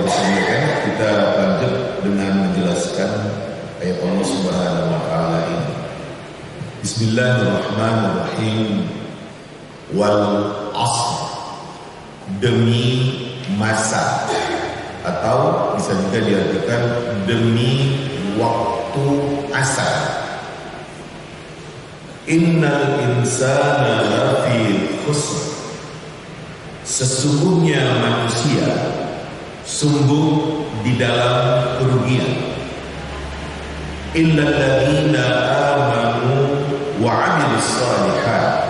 Bismillah, kita lanjut dengan menjelaskan ayat Allah Subhanahu wa taala ini. Bismillahirrahmanirrahim. Wal asr, demi masa, atau bisa juga diartikan demi waktu asar. Innal insana lafi khusr, sesungguhnya manusia sungguh di dalam kerugian. Illal ladzina amanu wa 'amilus shalihat,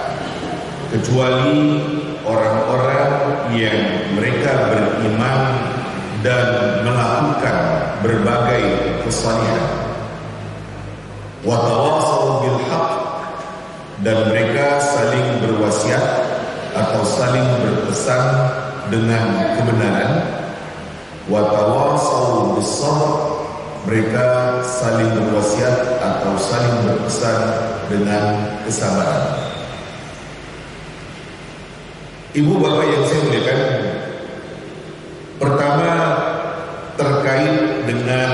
kecuali orang-orang yang mereka beriman dan melakukan berbagai kesalihan. Wa tawassaw bil haqq, dan mereka saling berwasiat atau saling berpesan dengan kebenaran. Wa tawassaw bis sabr, mereka saling berwasiat atau saling berpesan dengan kesabaran. Ibu bapak yang saya muliakan, pertama terkait dengan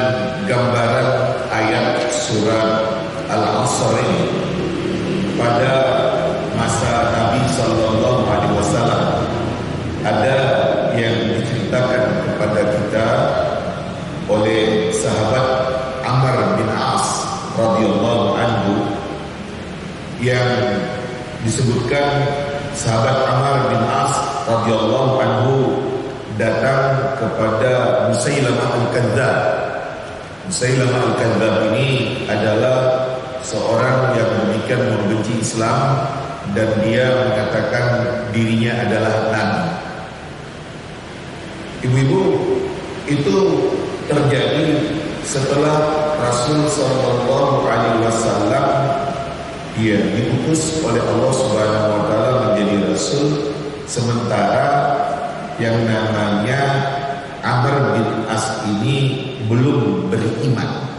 gambaran ayat surat Al-Asr ini. Pada masa Nabi Sallallahu Alaihi Wasallam ada yang diceritakan kepada kita oleh sahabat Amr bin As radhiyallahu anhu, yang disebutkan sahabat Amr bin As radhiyallahu anhu datang kepada Musailamah al-Kadzdzab. Musailamah al-Kadzdzab ini adalah seorang yang demikian membenci Islam dan dia mengatakan dirinya adalah nabi. Ibu-ibu, itu terjadi setelah Rasul Sallallahu Alaihi Wasallam dia diutus oleh Allah Subhanahu Wa Taala menjadi Rasul, sementara yang namanya Amr bin As ini belum beriman,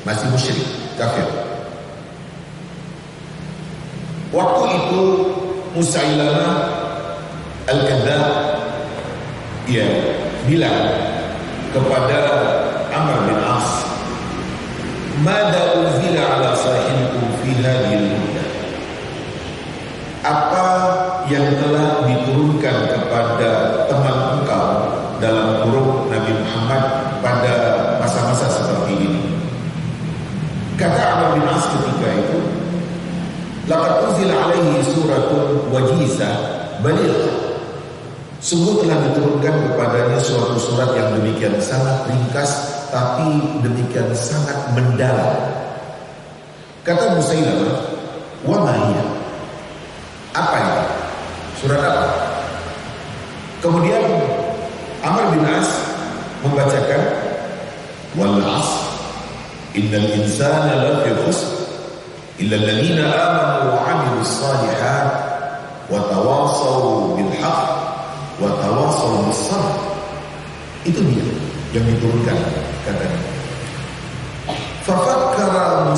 masih musyrik, kafir. Waktu itu Musailamah al-Kadzdzab dia bilang kepada Amr bin As, "Mada unzila ala sahibikum fi hadhil muddah?" Apa yang telah diturunkan kepada teman engkau dalam kurung Nabi Muhammad pada masa-masa seperti ini? Kata Amr bin As ketika itu, "Laqad unzila alaihi suratun wajizah balighah." Sungguh telah diturunkan kepadanya suatu surat yang demikian sangat ringkas tapi demikian sangat mendalam. Kata Musailamah, "Wa ma hiya?" Apa itu? Surat apa? Kemudian Amr bin As membacakan, "Wal 'ashr, innal insana lafi khusr, illa alladziina aamanu wa 'amilus shalihat, wa tawassaw bil haqq, wa tawassaw bis sabr." Itu dia yang diturunkan katanya. Fafakkara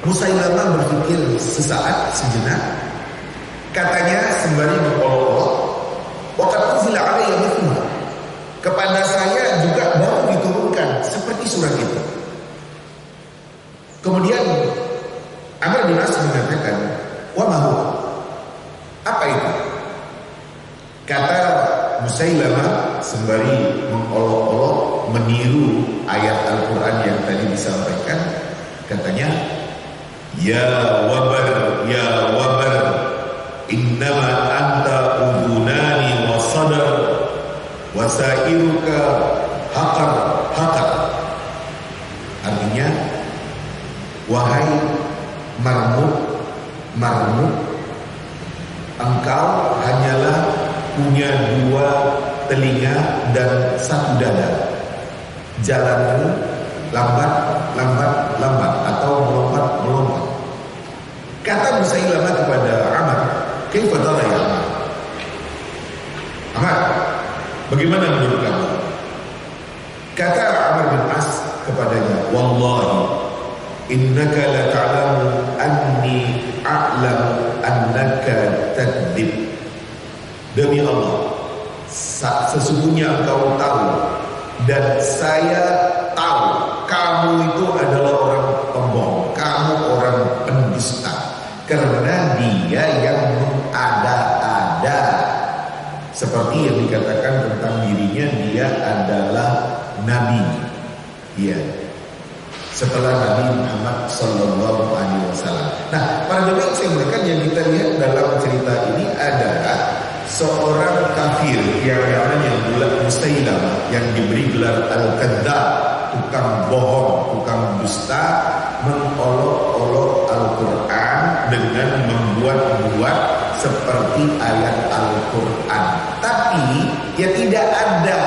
Musailamah berpikir sesaat, sejenak. Katanya sembari berolok-olok, "Waqad unzila alayya mithluha." Kepada saya juga baru diturunkan seperti surat itu. Kemudian Amr bin As mengatakan, "Wa ma huwa?" Apa itu? Kata Musailamah sembari mengolok-olok meniru ayat Al-Quran yang tadi disampaikan, katanya, "Ya wabar, ya wabar, innama anta udhunani wa sadar, wa sa'iruka haqar haqar." Artinya, wahai marmut, engkau hanyalah punya dua telinga dan satu dada. Jalanmu lambat atau melompat. Kata Musailamah kepada Amr, "Kaifa tara ya Amr?" Amr, bagaimana menurut kamu? Kata Amr bin As kepadanya, "Wallahi innaka la ta'lamu anni a'lamu annaka takdzib." Demi Allah, sesungguhnya engkau tahu dan saya tahu kamu itu adalah orang pembohong, kamu orang pendusta, karena dia yang mengada-ada, seperti yang dikatakan tentang dirinya, dia adalah nabi. Iya, setelah Nabi Muhammad Sallallahu Alaihi Wasallam. Nah, para jemaah yang mereka yang kita lihat dalam cerita ini adalah seorang kafir yang namanya Musailamah, yang diberi gelar Al-Kadzdzab, tukang bohong, tukang dusta, mengolok-olok Al-Quran dengan membuat-buat seperti ayat Al-Quran. Tapi ya tidak ada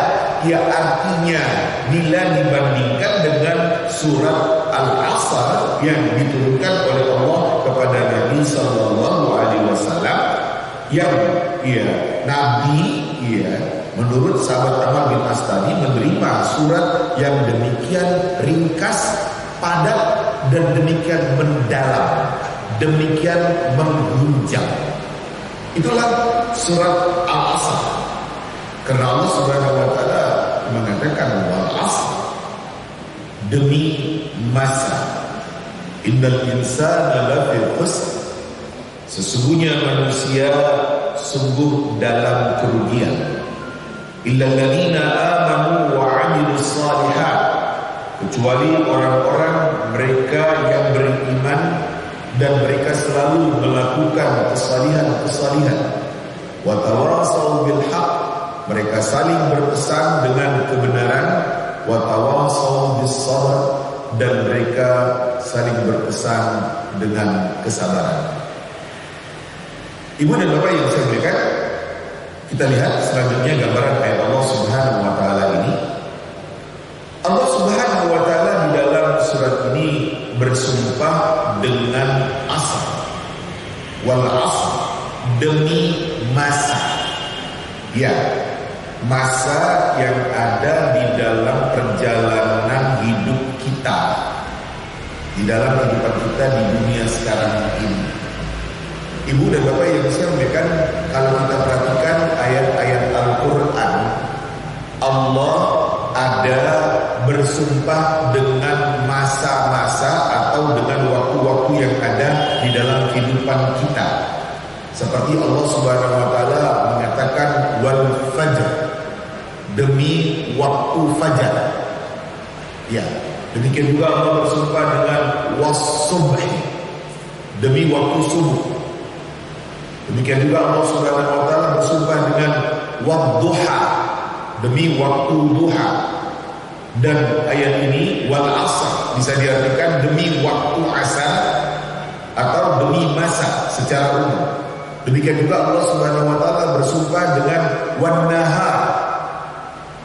ya artinya bila dibandingkan dengan surat Al-Asr yang diturunkan oleh Allah kepada Nabi Sallallahu Alaihi Wasallam, yang Nabi menurut sahabat Amr bin As tadi menerima surat yang demikian ringkas, padat, dan demikian mendalam, demikian mengguncang. Itulah surat Al-Asr. Karena Allah Subhanahu wa taala mengatakan wal asr, demi masa, innal insana lafi khusr, sesungguhnya manusia sungguh dalam kerugian, illal ladzina amanu wa 'amilus shalihat, kecuali orang-orang mereka yang beriman dan mereka selalu melakukan kesalihan-kesalihan, wa tawassaw bil haqq, mereka saling berpesan dengan kebenaran, wa tawassaw bis sabr, dan mereka saling berpesan dengan kesabaran. Ibu dan bapak yang saya muliakan, kita lihat selanjutnya gambaran ayat Allah Subhanahu wa taala ini. Allah Subhanahu wa taala di dalam surat ini bersumpah dengan asr, wal asr, demi masa. Ya, masa yang ada di dalam perjalanan hidup kita, di dalam kehidupan kita di dunia sekarang ini. Ibu dan bapak yang saya muliakan, kalau kita perhatikan ayat-ayat Al-Quran, Allah ada bersumpah dengan masa-masa atau dengan waktu-waktu yang ada di dalam kehidupan kita. Seperti Allah Subhanahu wa taala mengatakan wal fajr, demi waktu fajar. Ya, demikian juga Allah bersumpah dengan was-subh, demi waktu subuh. Demikian juga Allah Subhanahu wa taala bersumpah dengan wadduha, demi waktu duha. Dan ayat ini wal asr bisa diartikan demi waktu asar atau demi masa secara umum. Demikian juga Allah Subhanahu wa taala bersumpah dengan wan nahar,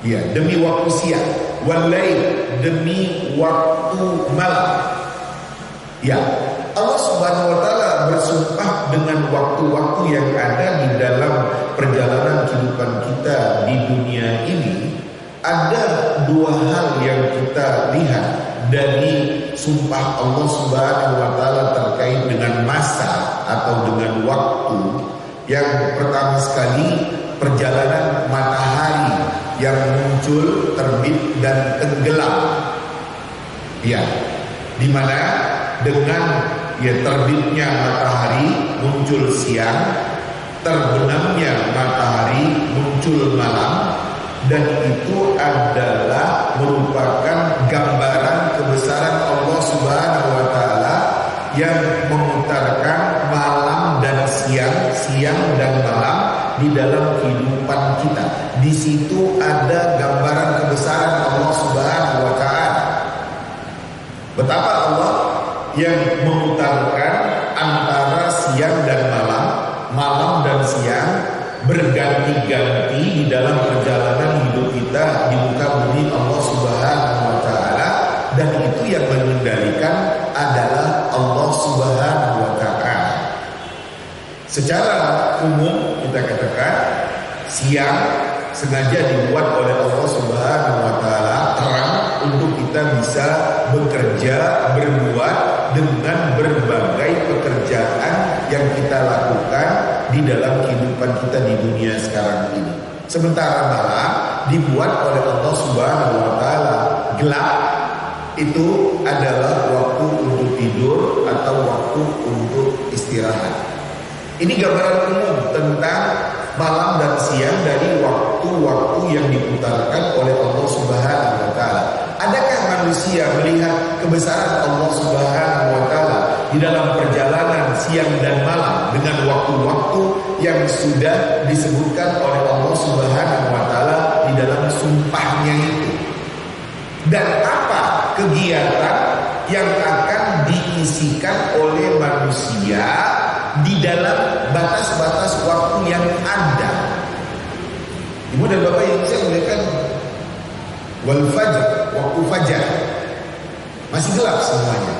ya, demi waktu siang, wal lail, demi waktu malam. Ya, Allah Subhanahu wa taala bersumpah dengan waktu-waktu yang ada di dalam perjalanan kehidupan kita di dunia ini. Ada dua hal yang kita lihat dari sumpah Allah Subhanahu wa taala terkait dengan masa atau dengan waktu. Yang pertama sekali, perjalanan matahari yang muncul, terbit dan tenggelam. Ya, di mana dengan terbitnya matahari muncul siang, terbenamnya matahari muncul malam, dan itu adalah merupakan gambaran kebesaran Allah Subhanahu wa taala yang memutarkan malam dan siang, siang dan malam di dalam kehidupan kita. Di situ ada gambaran kebesaran Allah Subhanahu wa taala. Betapa Allah yang memutarkan antara siang dan malam, malam dan siang berganti-ganti di dalam perjalanan hidup kita di muka bumi Allah Subhanahu wa taala, dan itu yang mengendalikan adalah Allah Subhanahu wa taala. Secara umum kita katakan siang sengaja dibuat oleh Allah Subhanahu wa taala terang untuk kita bisa bekerja, berbuat dengan berbagai pekerjaan yang kita lakukan di dalam kehidupan kita di dunia sekarang ini. Sementara malam dibuat oleh Allah Subhanahu wa taala. Gelap itu adalah waktu untuk tidur atau waktu untuk istirahat. Ini gambaran umum tentang malam dan siang dari waktu-waktu yang diputarkan oleh Allah Subhanahu wa taala. Adakah manusia melihat kebesaran Allah Subhanahu wa taala di dalam perjalanan siang dan malam dengan waktu-waktu yang sudah disebutkan oleh Allah Subhanahu wa taala di dalam sumpahnya itu? Dan apa kegiatan yang akan diisikan oleh manusia di dalam batas-batas waktu yang ada? Ibu dan bapak yang saya muliakan, wal fajr, waktu fajar masih gelap semuanya.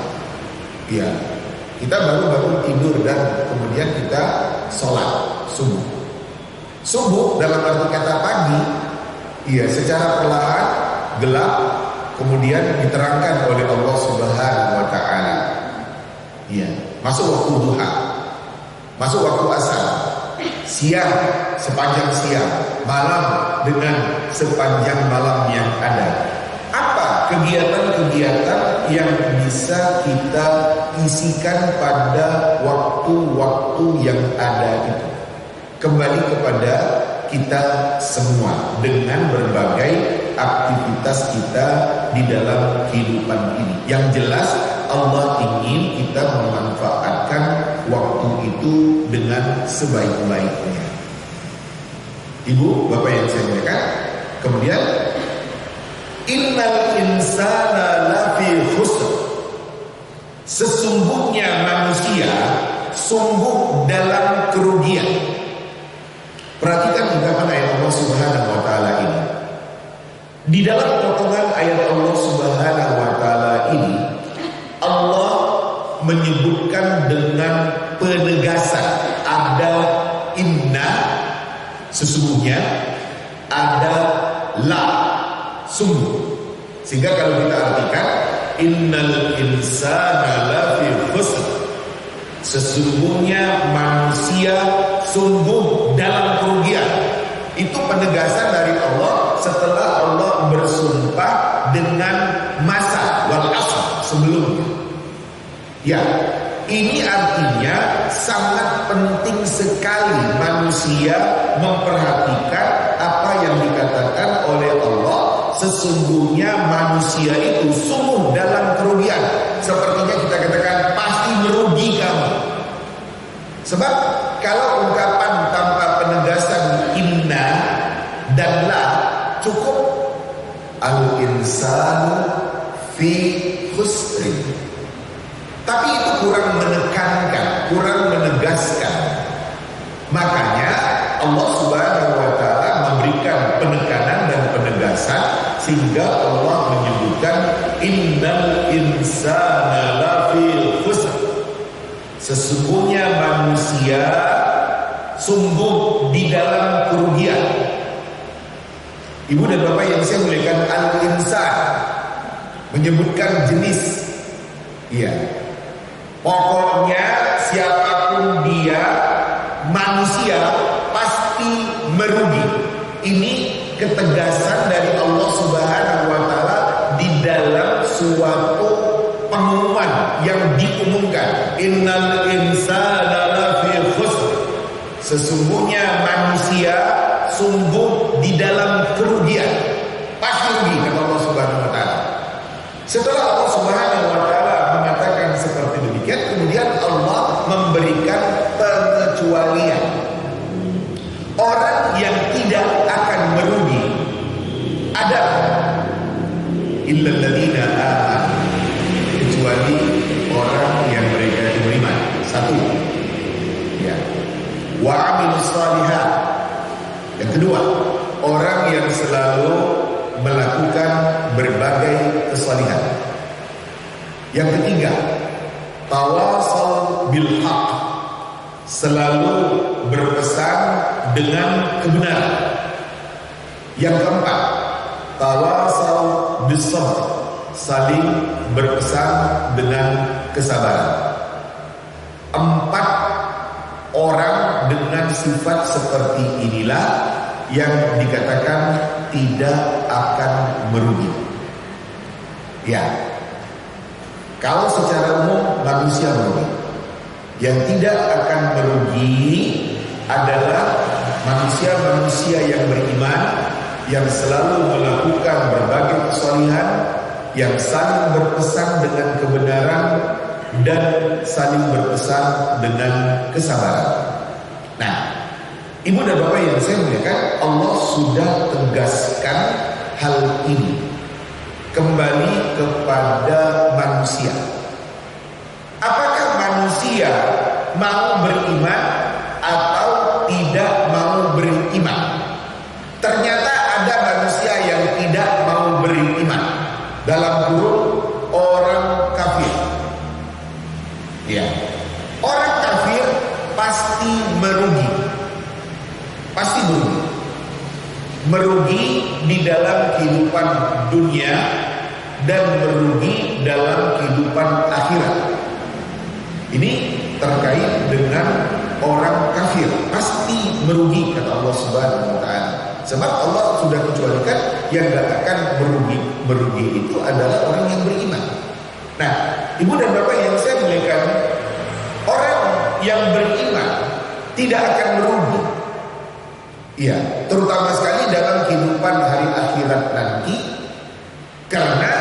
Iya, kita baru tidur dan kemudian kita sholat subuh. Subuh dalam arti kata pagi, iya, secara perlahan gelap kemudian diterangkan oleh Allah Subhanahu wa taala. Iya, masuk waktu duha, masuk waktu asar, siang sepanjang siang, malam dengan sepanjang malam yang ada. Apa kegiatan-kegiatan yang bisa kita isikan pada waktu-waktu yang ada itu? Kembali kepada kita semua dengan berbagai aktivitas kita di dalam kehidupan ini. Yang jelas Allah ingin kita memanfaatkan waktu itu dengan sebaik-baiknya. Ibu, bapak yang saya muliakan, kemudian innal insana lafi khusr, sesungguhnya manusia sungguh dalam kerugian. Perhatikan ungkapan ayat Allah Subhanahu wa taala ini. Di dalam potongan ayat Allah Subhanahu wa taala ini, Allah menyebutkan dengan penegasan, ada inna, sesungguhnya, ada la, sungguh. Sehingga kalau kita artikan innal insana lafi khusr, sesungguhnya manusia sungguh dalam kerugian. Itu penegasan dari Allah setelah Allah bersumpah dengan masa wal asr sebelumnya. Ya, ini artinya sangat penting sekali manusia memperhatikan apa yang dikatakan oleh Allah. Sesungguhnya manusia itu sungguh dalam kerugian. Sepertinya kita katakan pasti merugi kamu. Sebab kalau ungkapan tanpa penegasan inna dan la cukup al-insanu fi khusrin, tapi itu kurang menekankan, kurang menegaskan. Makanya Allah Subhanahu wa taala memberikan penekanan dan penegasan sehingga Allah menyebutkan innal insana lafi khusr, sesungguhnya manusia sungguh di dalam kerugian. Ibu dan bapak yang saya muliakan, al-insan menyebutkan jenis. Iya, pokoknya siapapun dia, manusia pasti merugi. Ini ketegasan dari Allah Subhanahu wa taala di dalam suatu pengumuman yang diumumkan, innal insana lafi khusr, sesungguhnya manusia sungguh di dalam kerugian, pasti rugi kata Allah Subhanahu wa taala. Setelah Allah Subhanahu wa taala mengatakan seperti demikian, kemudian Allah memberikan pengecualian. Orang yang tidak akan merugi adalah illal ladzina amanu, kecuali orang yang mereka beriman. Satu, ya, wa amilus shalihat. Yang kedua, orang yang selalu melakukan berbagai kesalihan. Yang ketiga, tawasau bil haq, selalu berpesan dengan kebenaran. Yang keempat, tawasau bis sabr, saling berpesan dengan kesabaran. Empat orang dengan sifat seperti inilah yang dikatakan tidak akan merugi. Ya, kalau secara umum manusia merugi. Yang tidak akan merugi adalah manusia-manusia yang beriman, yang selalu melakukan berbagai kesalihan, yang saling berpesan dengan kebenaran dan saling berpesan dengan kesabaran. Nah, Ibu dan Bapak yang saya muliakan, Allah sudah tegaskan hal ini kembali kepada manusia. Apakah manusia mau beriman atau tidak mau beriman? Ternyata ada manusia yang tidak mau beriman, dalam kurung orang kafir. Ya, orang kafir pasti merugi. Pasti merugi. Merugi di dalam kehidupan dunia dan merugi dalam kehidupan akhirat. Ini terkait dengan orang kafir, pasti merugi kata Allah Subhanahu wa taala. Sebab Allah sudah kecualikan yang tidak akan merugi itu adalah orang yang beriman. Nah, Ibu dan Bapak yang saya muliakan, orang yang beriman tidak akan merugi. Iya, terutama sekali dalam kehidupan hari akhirat nanti, karena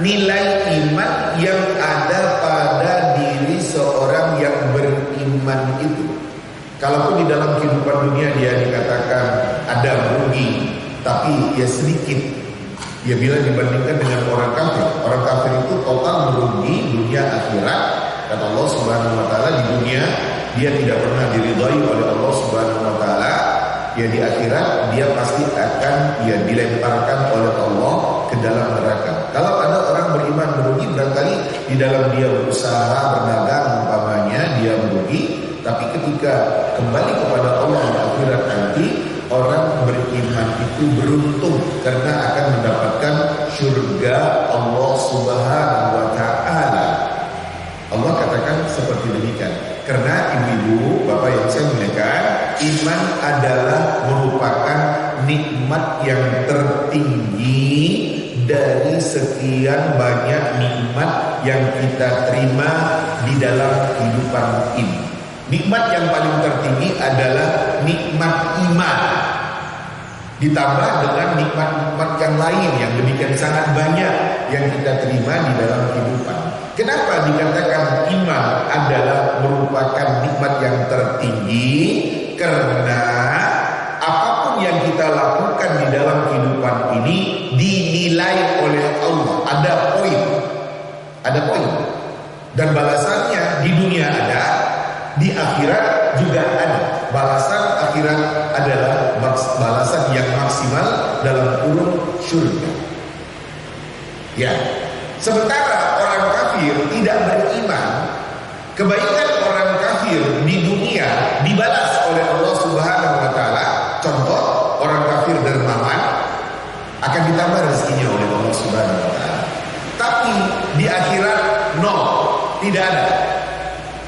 nilai iman yang ada pada diri seorang yang beriman itu. Kalaupun di dalam kehidupan dunia dia dikatakan ada merugi, tapi ya sedikit. Ya bila dibandingkan dengan orang kafir. Orang kafir itu total merugi dunia akhirat. Kata Allah Subhanahu wa taala, di dunia dia tidak pernah diridhai oleh Allah Subhanahu wa taala. Ya di akhirat dia pasti akan ya dilemparkan oleh Allah ke dalam neraka. Kalau ada orang beriman merugi, barangkali di dalam dia berusaha berdagang umpamanya dia merugi, tapi ketika kembali kepada Allah di akhirat nanti, orang beriman itu beruntung karena akan mendapatkan surga Allah Subhanahu wa taala. Allah katakan seperti demikian. Karena ibu-ibu, bapak yang saya muliakan, iman adalah merupakan nikmat yang tertinggi dari sekian banyak nikmat yang kita terima di dalam kehidupan ini. Nikmat yang paling tertinggi adalah nikmat iman, ditambah dengan nikmat-nikmat yang lain yang demikian sangat banyak yang kita terima di dalam kehidupan. Kenapa dikatakan iman adalah merupakan nikmat yang tertinggi? Karena apapun yang kita lakukan di dalam kehidupan ini dinilai oleh Allah. Ada poin. Dan balasannya di dunia ada, di akhirat juga ada. Balasan akhirat adalah balasan yang maksimal dalam kurung surga. Ya. Sementara orang kafir tidak beriman, kebaikan orang kafir di dunia dibalas oleh Allah Subhanahu wa taala. Contoh, orang kafir dermawan akan ditambah rezekinya oleh Allah Subhanahu wa taala. Tapi di akhirat tidak ada.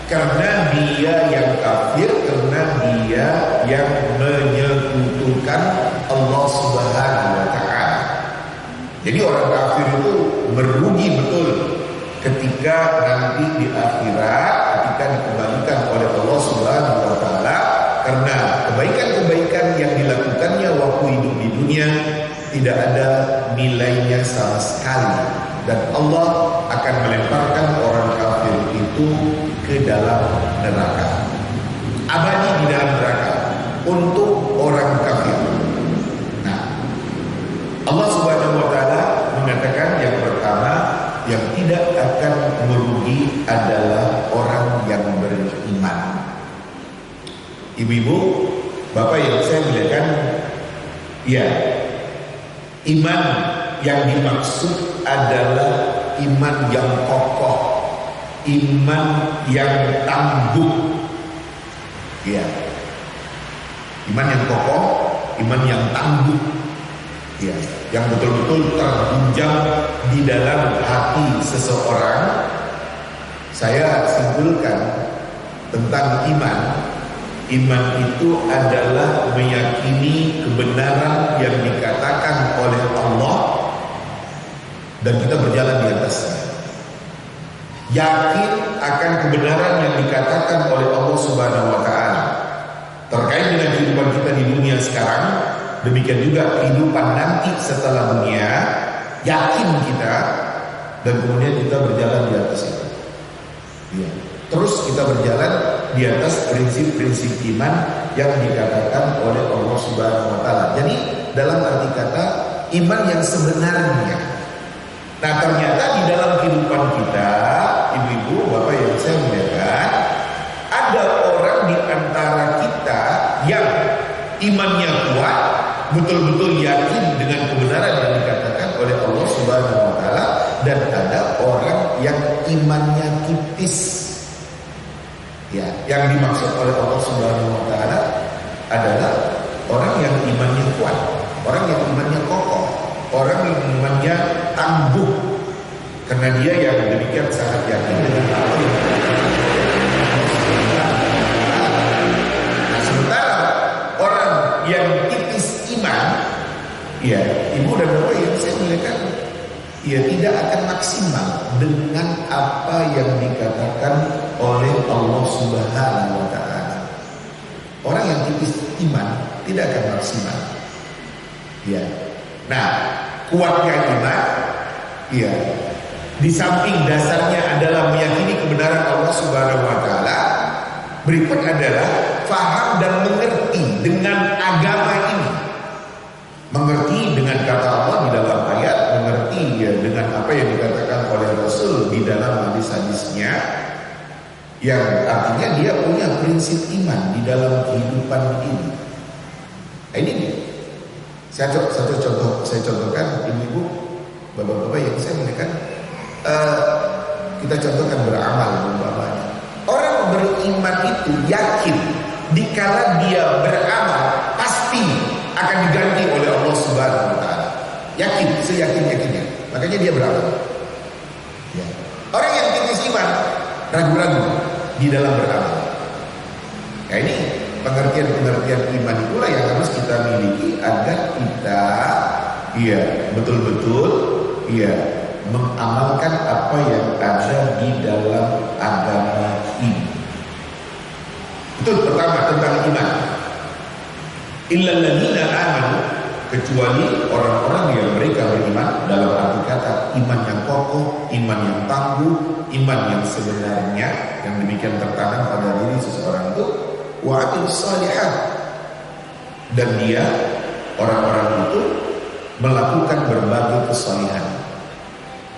Karena dia yang kafir, karena dia yang menyekutukan Allah Subhanahu wa taala. Jadi orang kafir itu merugi betul ketika nanti di akhirat, ketika dikembalikan oleh Allah Subhanahu wa taala, karena kebaikan-kebaikan yang dilakukannya waktu hidup di dunia tidak ada nilainya sama sekali, dan Allah akan melemparkan orang kafir itu ke dalam neraka, abadi di dalam neraka untuk orang kafir. Allah Subhanahu wa taala mengatakan yang pertama, yang tidak akan merugi adalah orang yang beriman. Ibu-ibu, bapak yang saya muliakan, ya, iman yang dimaksud adalah iman yang kokoh, iman yang tangguh. Ya. Iman yang kokoh, iman yang tangguh. Ya, yang betul-betul terhunjam di dalam hati seseorang. Saya simpulkan tentang iman, Iman itu adalah meyakini kebenaran yang dikatakan oleh Allah dan kita berjalan di atasnya. Yakin akan kebenaran yang dikatakan oleh Allah Subhanahu wa taala terkait dengan kehidupan kita di dunia sekarang, demikian juga kehidupan nanti setelah dunia. Yakin kita, dan kemudian kita berjalan di atas itu. Ya. Terus kita berjalan di atas prinsip-prinsip iman yang dikatakan oleh Allah Subhanahu wa taala. Jadi dalam arti kata iman yang sebenarnya. Nah, ternyata di dalam kehidupan kita, ibu-ibu, bapak yang saya muliakan, ada orang di antara kita yang imannya kuat, betul-betul yakin dengan kebenaran yang dikatakan oleh Allah Subhanahu wa taala, dan ada orang yang imannya tipis. Ya, yang dimaksud oleh Allah Subhanahu wa taala adalah orang yang imannya kuat, orang yang imannya kokoh, orang yang imannya tangguh, karena dia yang demikian sangat yakin dengan apa yang nah, sementara orang yang tipis iman, ya ibu dan bapak yang saya muliakan, ia tidak akan maksimal dengan apa yang dikatakan oleh Allah Subhanahu wa taala. Orang yang tipis iman tidak akan maksimal. Ya. Nah, kuatnya iman, ya. Di samping dasarnya adalah meyakini kebenaran Allah Subhanahu wa taala, berikut adalah faham dan mengerti dengan agama ini. Mengerti dengan kata Allah di dalam ayat, mengerti ya dengan apa yang dikatakan oleh Rasul di dalam hadis-hadisnya, yang artinya dia punya prinsip iman di dalam kehidupan ini. Nah, ini dia. Saya contohkan ibu-ibu, bapak-bapak yang saya muliakan, kita contohkan beramal umpamanya. Orang beriman itu yakin dikala dia beramal pasti akan diganti oleh Allah Subhanahu wa taala. Yakin, seyakin-yakinnya. Makanya dia beramal. Ya. Orang yang tipis iman ragu-ragu di dalam beramal. Nah, ini pengertian-pengertian iman itulah yang harus kita miliki agar kita betul-betul mengamalkan apa yang ada di dalam agama ini. Itu pertama tentang iman. Illal ladzina amanu, kecuali orang-orang yang mereka beriman, dalam arti kata iman yang kokoh, iman yang tangguh, iman yang sebenarnya, yang demikian tertanam pada diri seseorang itu, wa aqimus shalihat, dan dia orang-orang itu melakukan berbagai kesalihan.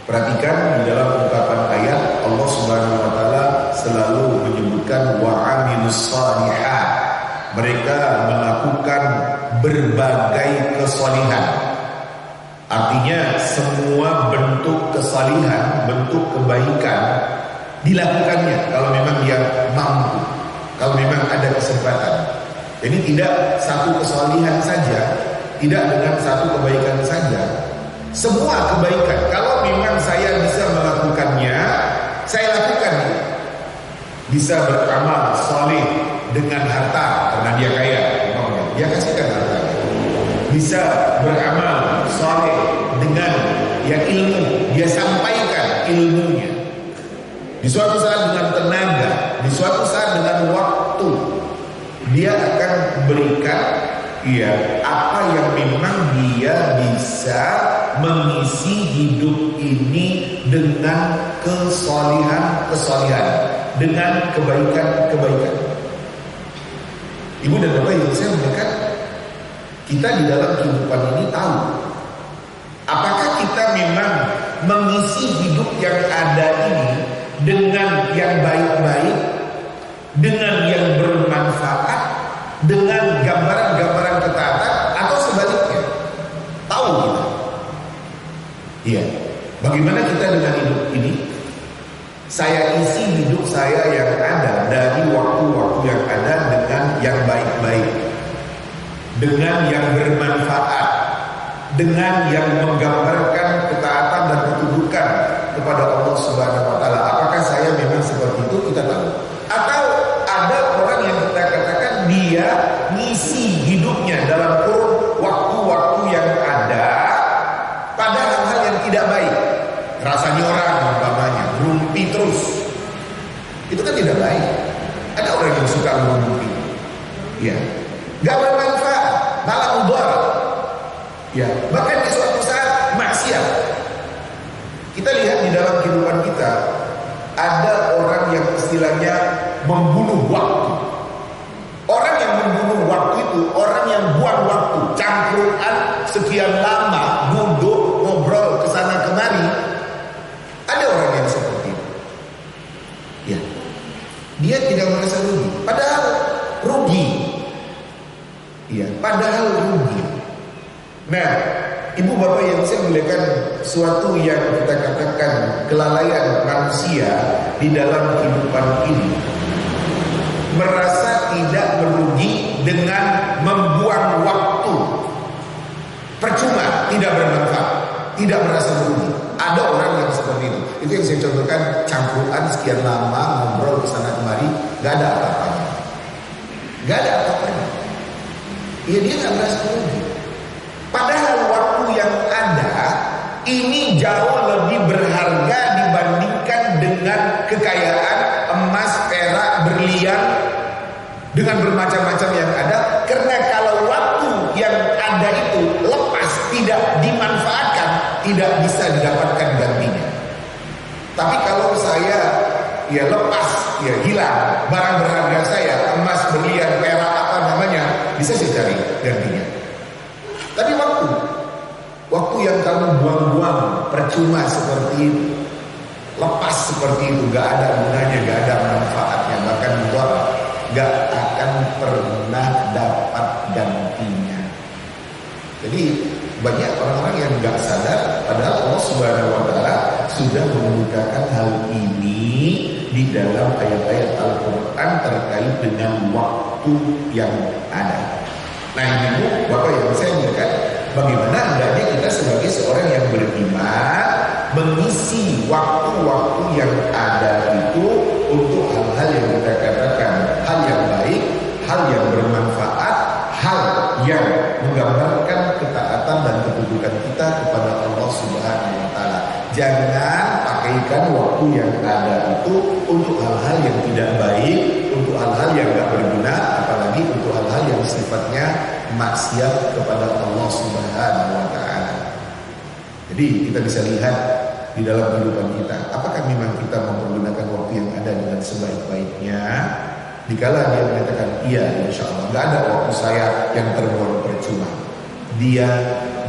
Perhatikan di dalam ungkapan ayat Allah Subhanahu wa taala selalu menyebutkan wa amilus shalihat. Mereka melakukan berbagai kesalihan. Artinya semua bentuk kesalihan, bentuk kebaikan dilakukannya kalau memang dia mampu, kalau memang ada kesempatan. Jadi tidak satu kesalihan saja, tidak dengan satu kebaikan saja. Semua kebaikan, kalau memang saya bisa melakukannya, saya lakukan. Bisa beramal saleh dengan harta karena dia kaya, dia kasihkan hartanya. Bisa beramal saleh dengan ilmu, dia sampaikan ilmunya. Di suatu saat dengan tenaga, di suatu saat dengan waktu, dia akan berikan apa yang memang dia bisa mengisi hidup ini dengan kesalihan, dengan kebaikan. Ibu dan bapak yang saya muliakan, kita di dalam kehidupan ini tahu apakah kita memang mengisi hidup yang ada ini dengan yang baik-baik, dengan yang bermanfaat, dengan gambaran-gambaran ketaatan, atau sebaliknya. Tahu kita. Iya. Bagaimana kita dengan hidup ini? Saya isi hidup saya yang ada dari waktu-waktu yang ada dengan yang baik-baik, dengan yang bermanfaat, dengan yang menggambarkan ketaatan dan ketundukan kepada Allah Subhanahu wa taala. Apakah saya memang seperti itu? Kita tahu. Atau ada orang yang kita katakan dia ngisi hidupnya dalam kurun waktu-waktu yang ada pada hal-hal yang tidak baik. Rasanya orang umpamanya rumpi terus, itu kan tidak baik. Ada orang yang suka rumpi, ya, nggak bermanfaat, malah mudarat, ya, bahkan di suatu saat maksiat. Kita lihat di dalam kehidupan kita, ada orang yang istilahnya membunuh waktu. Orang yang membunuh waktu itu orang yang buang waktu, cangkruan sekian lama, duduk ngobrol kesana kemari. Ada orang yang seperti itu, ya, dia tidak merasa rugi, padahal rugi, ya, padahal rugi. Nah, ibu bapak yang saya muliakan, suatu yang kita katakan kelalaian manusia di dalam kehidupan ini, merasa tidak merugi dengan membuang waktu percuma, tidak bermanfaat, tidak merasa merugi. Ada orang yang seperti itu. Itu yang saya contohkan, cangkruan sekian lama ngobrol kesana kemari, gak ada apa-apanya, gak ada apa-apanya. Ya, dia gak merasa merugi. Padahal waktu yang ada ini jauh lebih berharga dibandingkan dengan kekayaan emas, perak, berlian, dengan bermacam-macam yang ada. Karena kalau waktu yang ada itu lepas, tidak dimanfaatkan, tidak bisa didapatkan gantinya. Tapi kalau saya ya lepas, ya hilang barang berharga saya, emas, berlian, perak, apa namanya, bisa saya cari gantinya. Tapi waktu yang kamu buang-buang percuma seperti itu, lepas seperti itu, gak ada gunanya, gak ada manfaatnya, bahkan gak akan pernah dapat gantinya. Jadi banyak orang-orang yang gak sadar, padahal Allah Subhanahu wa Ta'ala sudah mengemukakan hal ini di dalam ayat-ayat Al-Quran terkait dengan waktu yang ada. Nah, ibu bapak yang saya ingatkan, bagaimana hendaknya kita sebagai seorang yang beriman mengisi waktu-waktu yang ada itu untuk hal-hal yang kita katakan hal yang baik, hal yang bermanfaat, hal yang menggambarkan ketaatan dan kedudukan kita kepada Allah Subhanahu wa Ta'ala. Jangan pakaikan waktu yang ada itu untuk hal-hal yang tidak baik, untuk hal-hal yang tidak berguna, apalagi untuk hal-hal yang sifatnya maksiat kepada Allah Subhanahu wa Ta'ala. Jadi kita bisa lihat di dalam kehidupan kita, apakah memang kita mempergunakan waktu yang ada dengan sebaik-baiknya? Dikala dia mengatakan iya, insya Allah nggak ada waktu saya yang terbuang percuma, dia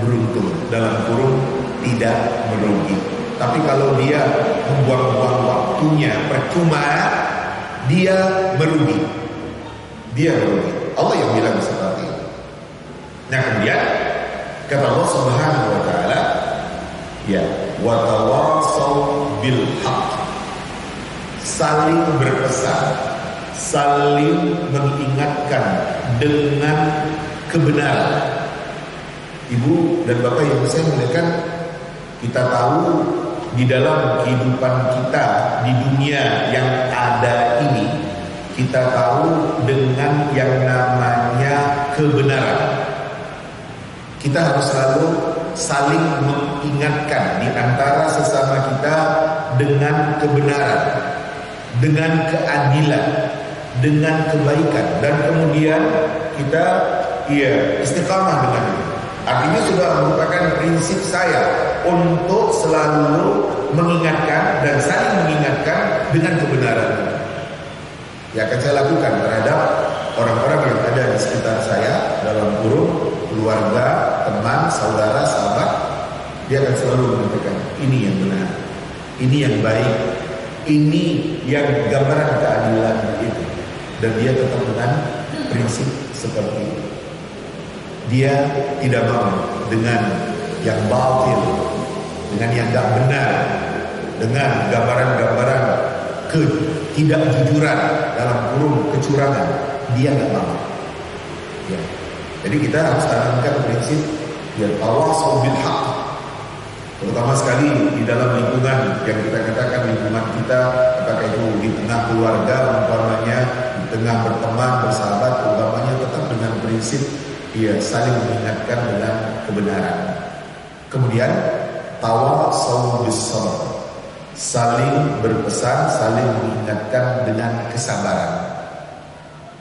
beruntung, dalam kurung tidak merugi. Tapi kalau dia membuang-buang waktunya percuma, dia merugi. Dia merugi. Allah yang bilang seperti itu. Nah, kemudian kata Allah Subhanahu wa Ta'ala, ya, wa tawassaw bil haqq, saling berpesan, saling mengingatkan dengan kebenaran. Ibu dan bapak yang saya muliakan, kita tahu di dalam kehidupan kita di dunia yang ada ini, kita tahu dengan yang namanya kebenaran. Kita harus selalu saling mengingatkan di antara sesama kita dengan kebenaran, dengan keadilan, dengan kebaikan, dan kemudian kita istiqamah dengan itu. Artinya sudah merupakan prinsip saya untuk selalu mengingatkan dan saling mengingatkan dengan kebenaran. Ya, akan saya lakukan terhadap orang-orang yang ada di sekitar saya, dalam kurung keluarga, teman, saudara, sahabat. Dia akan selalu mengatakan ini yang benar, ini yang baik, ini yang gambaran keadilan itu. Dan dia tetap dengan prinsip seperti itu. Dia tidak mau dengan yang batil, dengan yang tidak benar, dengan gambaran-gambaran ketidakjujuran, dalam kurung kecurangan. Dia tidak mau. Ya. Jadi kita harus tanamkan prinsip ya tawassaw bil haqq. Terutama sekali di dalam lingkungan yang kita katakan lingkungan kita, apakah itu di tengah keluarga umpamanya, di tengah berteman, bersahabat umpamanya, prinsip saling mengingatkan dengan kebenaran. Kemudian tawassaw bis sabr, saling berpesan, saling mengingatkan dengan kesabaran.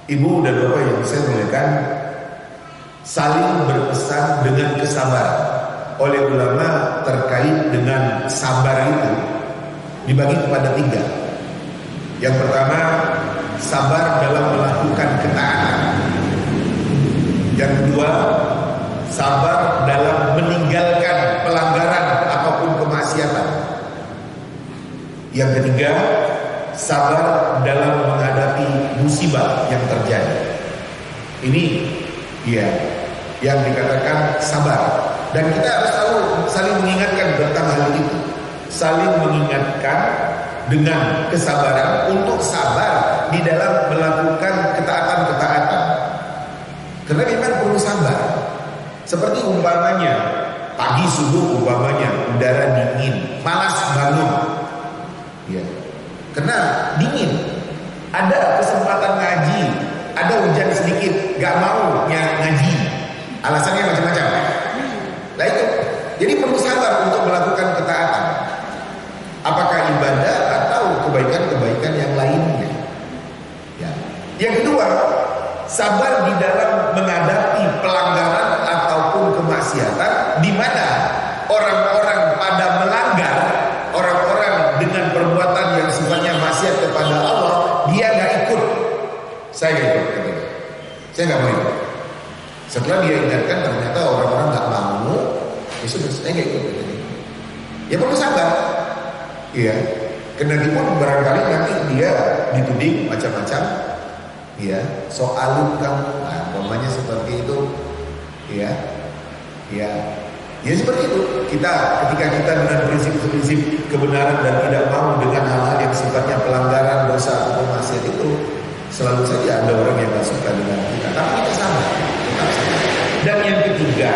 Ibu dan bapak yang saya muliakan, saling berpesan dengan kesabaran. Oleh ulama terkait dengan sabar itu dibagi kepada 3. Yang pertama, sabar dalam melakukan ketaatan. Yang kedua, sabar dalam meninggalkan pelanggaran ataupun kemaksiatan. Yang ketiga, sabar dalam menghadapi musibah yang terjadi. Ini yang dikatakan sabar. Dan kita harus tahu saling mengingatkan tentang hal itu. Saling mengingatkan dengan kesabaran untuk sabar di dalam melakukan ketaatan-ketaatan. Karena memang perlu sabar. Seperti umpamanya pagi subuh umpamanya udara dingin, malas bangun. Karena dingin. Ada kesempatan ngaji, ada hujan sedikit, gak mau ngaji. Alasannya macam-macam. Nah itu, jadi perlu sabar untuk melakukan ketaatan. Apakah ibadah atau kebaikan-kebaikan yang lainnya. Yang kedua, sabar di dalam menghadapi pelanggaran ataupun kemaksiatan, di mana orang-orang pada melanggar, orang-orang dengan perbuatan yang sifatnya maksiat kepada Allah, dia nggak ikut. Saya nggak ikut, saya nggak mau ikut. Setelah dia ingatkan ternyata orang-orang nggak mau, ya sudah, saya nggak ikut. Ya perlu sabar. Kendati pun barangkali nanti dia dituding macam-macam. Soal kamu, umpamanya seperti itu. Ya seperti itu. Ketika kita dengan prinsip-prinsip kebenaran dan tidak mau dengan hal-hal yang sifatnya pelanggaran, dosa atau maksiat itu, selalu saja ada orang yang gak suka dengan kita. Tapi kita sabar. Dan yang ketiga,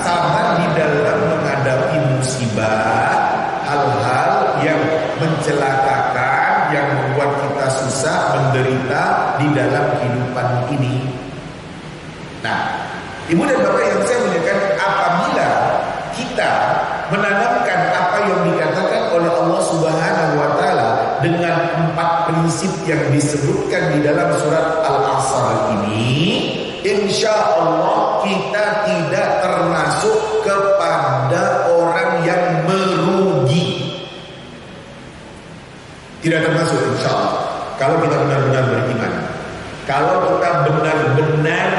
sabar di dalam menghadapi musibah, hal-hal yang mencelakakan, yang membuat kita susah, menderita di dalam kehidupan ini. Nah, ibu dan bapak yang saya muliakan, apabila kita menanamkan apa yang dikatakan oleh Allah Subhanahu wa taala dengan 4 prinsip yang disebutkan di dalam surat Al-Asr ini, insya Allah kita tidak termasuk kepada orang yang merugi. Tidak termasuk insya Allah. Kalau kita benar-benar beriman, kalau kita benar-benar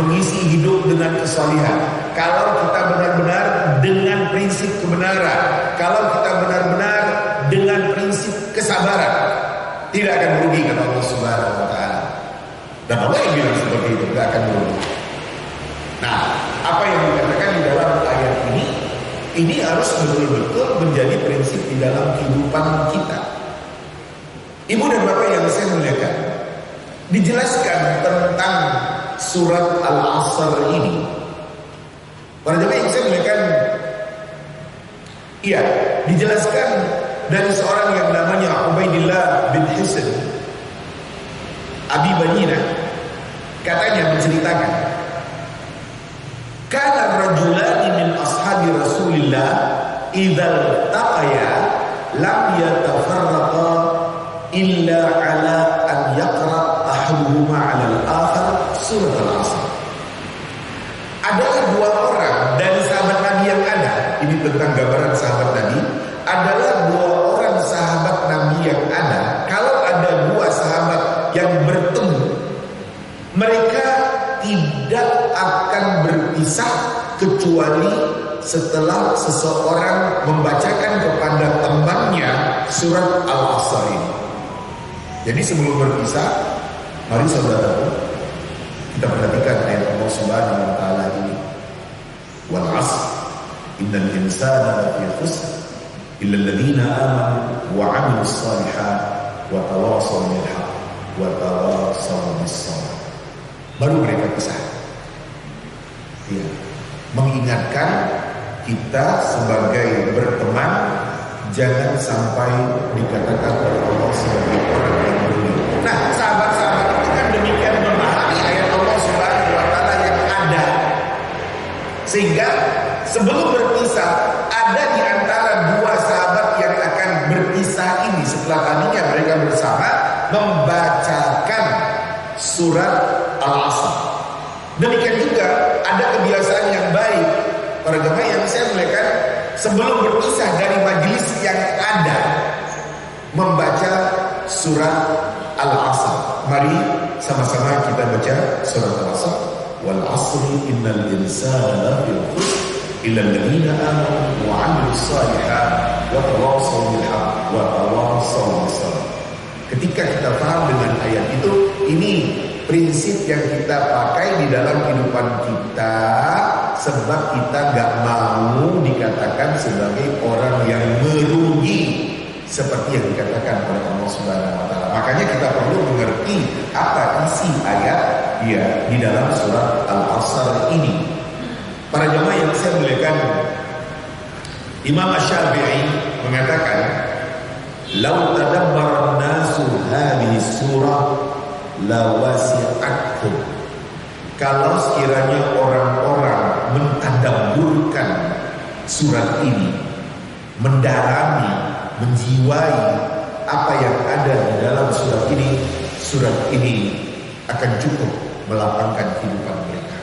mengisi hidup dengan kesalihan, kalau kita benar-benar dengan prinsip kebenaran, kalau kita benar-benar dengan prinsip kesabaran, tidak akan merugi kata Allah Subhanahu wa taala. Dan Allah yang bilang seperti itu, tidak akan merugi. Nah, apa yang dikatakan di dalam ayat ini harus betul-betul menjadi prinsip di dalam kehidupan kita. Ibu dan bapak yang saya muliakan, dijelaskan tentang surat Al-Asr ini. Para jemaah yang saya muliakan, dijelaskan dari seorang yang namanya Ubaidillah bin Hisn Abi Banina. Katanya menceritakan, kana rajulani min ashabi Rasulillah idzal taqaya lam yatafarraqa illa ala an yaqra ahaduhuma 'ala al-akhar surat Al-Asr. Adalah 2 orang dari sahabat Nabi yang ada. Ini tentang gambaran sahabat Nabi. Adalah 2 orang sahabat Nabi yang ada. Kalau ada 2 sahabat yang bertemu, mereka tidak akan berpisah kecuali setelah seseorang membacakan kepada temannya surat Al-Asr ini. Jadi sebelum berpisah, mari saudaraku, kita perhatikan ayat Allah Subhanahu wa taala ini. Wal 'asr innal insana lafi khusr illa alladziina aamanu wa 'amilus shalihat wa tawassaw bil haqq wa tawassaw bis sabr. Baru mereka pisah. Mengingatkan kita sebagai berteman, jangan sampai dikatakan oleh Allah sebagai orang yang berugi. Nah, sahabat-sahabat itu kan demikian memahami ayat Allah Subhanahu wa taala yang Sehingga sebelum berpisah, ada di antara dua sahabat yang akan berpisah ini setelah tadinya mereka bersama membacakan surat Al-Asr. Demikian juga ada kebiasaan yang baik para jemaah yang saya muliakan, sebelum berpisah dari majelis yang ada, membaca surat Al-Asr. Mari sama-sama kita baca surat Al-Asr. Wal 'asri innal insana lafi khusr illa alladziina aamanu wa 'amilus shalihaati wa tawassaw bil haqqi wa tawassaw bis sabr. Ketika kita paham dengan ayat itu, ini prinsip yang kita pakai di dalam kehidupan kita, sebab kita gak mau dikatakan sebagai orang yang merugi seperti yang dikatakan oleh Allah Subhanahu wa taala. Makanya kita perlu mengerti apa isi ayat di dalam surat Al-Asr ini. Para jemaah yang saya muliakan, Imam Asy-Syafi'i mengatakan, "Lau tadabbara an-nasu hadhihi surah la wasi'atkum." Kalau sekiranya orang-orang mentadabburkan surat ini, mendalami, menjiwai apa yang ada di dalam surat ini akan cukup melapangkan kehidupan mereka.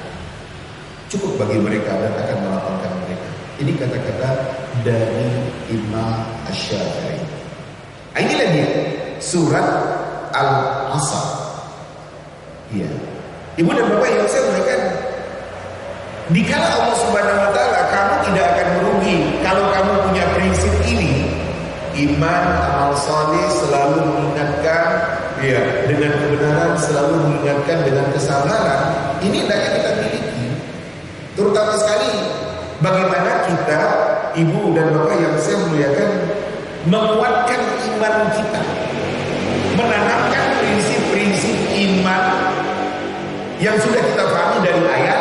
Cukup bagi mereka dan akan melapangkan mereka. Ini kata-kata dari Imam Asy-Syafi'i. Inilah dia surat Al-Asr. Iya. Ibu dan bapak yang saya muliakan, dikala Allah Subhanahu wa taala, kamu tidak akan merugi kalau kamu punya prinsip ini. Iman, amal saleh, selalu mengingatkan dengan kebenaran, selalu mengingatkan dengan kesabaran. Ini hendaknya kita miliki. Terutama sekali bagaimana kita, ibu dan bapak yang saya muliakan, menguatkan iman kita, menanamkan prinsip-prinsip iman yang sudah kita pahami dari ayat,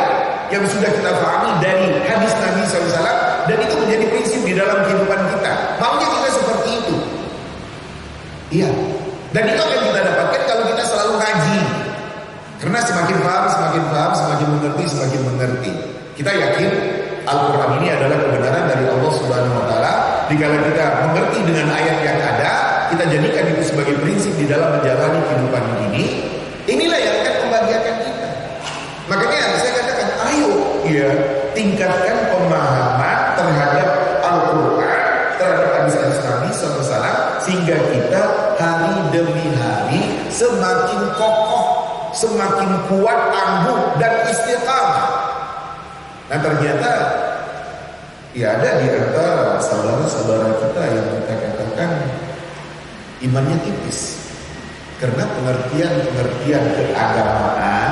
yang sudah kita pahami dari hadis Nabi SAW, dan itu menjadi prinsip di dalam kehidupan kita. Maunya kita seperti itu. Iya. Dan itu akan kita dapatkan kalau kita selalu ngaji. Karena semakin paham, semakin mengerti. Kita yakin Al-Quran ini adalah kebenaran dari Allah Subhanahu wa taala. Dikala kita mengerti dengan ayat yang ada, kita jadikan itu sebagai prinsip di dalam menjalani kehidupan ini. Inilah yang akan membahagiakan kita. Makanya saya katakan, ayo tingkatkan pemahaman terhadap Al-Quran, terhadap hadis-hadis Nabi SAW, sehingga kita hari demi hari semakin kokoh, semakin kuat, tangguh dan istiqamah. Nah ternyata ada di antara saudara-saudara kita yang kita katakan imannya tipis, karena pengertian keagamaan,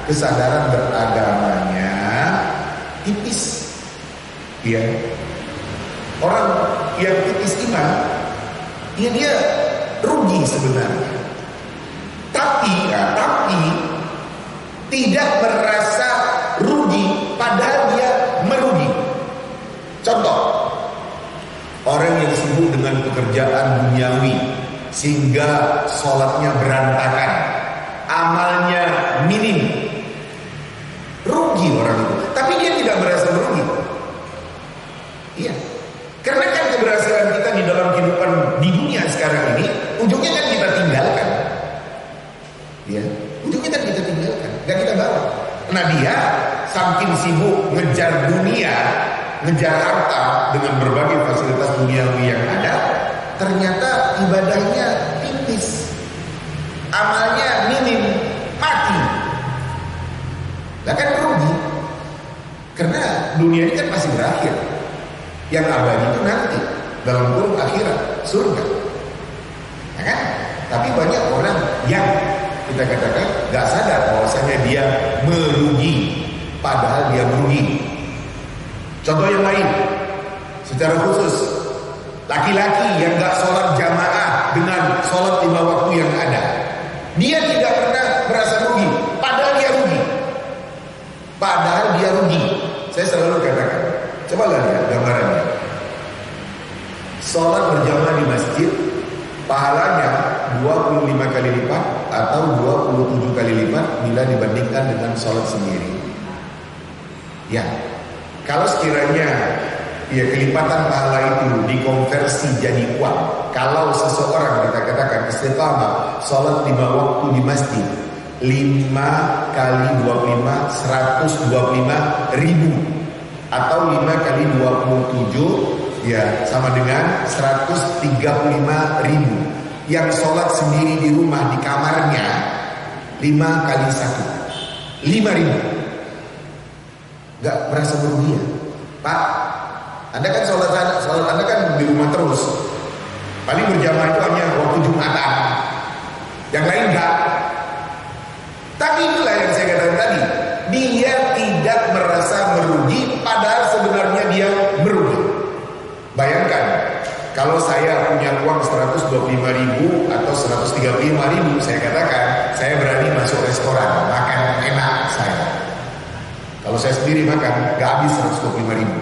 kesadaran beragamanya tipis. Orang yang tipis iman, dia rugi sebenarnya. Tapi tidak merasa rugi, padahal dia merugi. Contoh, orang yang sibuk dengan pekerjaan duniawi sehingga sholatnya berantakan, amalnya minim, rugi orang itu. Tapi dia tidak merasa merugi. Iya. Karena kan keberhasilan kita di dalam kehidupan di dunia sekarang ini, ujungnya kan kita tinggalkan. Ujungnya kan kita tinggalkan, gak kita bawa. Nah dia saking sibuk ngejar dunia, ngejar harta dengan berbagai fasilitas duniawi yang ada, ternyata ibadahnya tipis, amalnya minim, mati. Lah kan rugi. Karena dunia ini kan masih berakhir. Yang abadi itu nanti dalam kurung akhirat, surga. Ya kan? Tapi banyak orang yang kita katakan gak sadar bahwasanya dia merugi, padahal dia merugi. Contoh yang lain, secara khusus laki-laki yang gak sholat jamaah dengan sholat 5 waktu yang ada, dia tidak pernah merasa rugi, padahal dia rugi. Saya selalu katakan, cobalah lihat gambarannya. Sholat berjamaah di masjid, pahalanya 25 kali lipat atau 27 kali lipat bila dibandingkan dengan sholat sendiri. Ya, Kalau sekiranya ya kelipatan pahala itu dikonversi jadi uang, kalau seseorang kita katakan istiqamah sholat 5 waktu di masjid, 5 kali 25 125 ribu, atau 5 kali 27 ya sama dengan 135 ribu. Yang sholat sendiri di rumah di kamarnya 5 kali 1 5 ribu. Gak merasa merugi ya Pak? Anda kan sholat Anda kan di rumah terus, paling berjamaah itu hanya waktu Jumatan, yang lain enggak. Tapi itulah yang saya katakan tadi, dia tidak merasa merugi, padahal sebenarnya dia merugi. Bayangkan kalau saya punya uang 125 ribu atau 135 ribu, saya katakan saya berani masuk restoran makan enak saya. Kalau saya sendiri makan gak habis 125 ribu,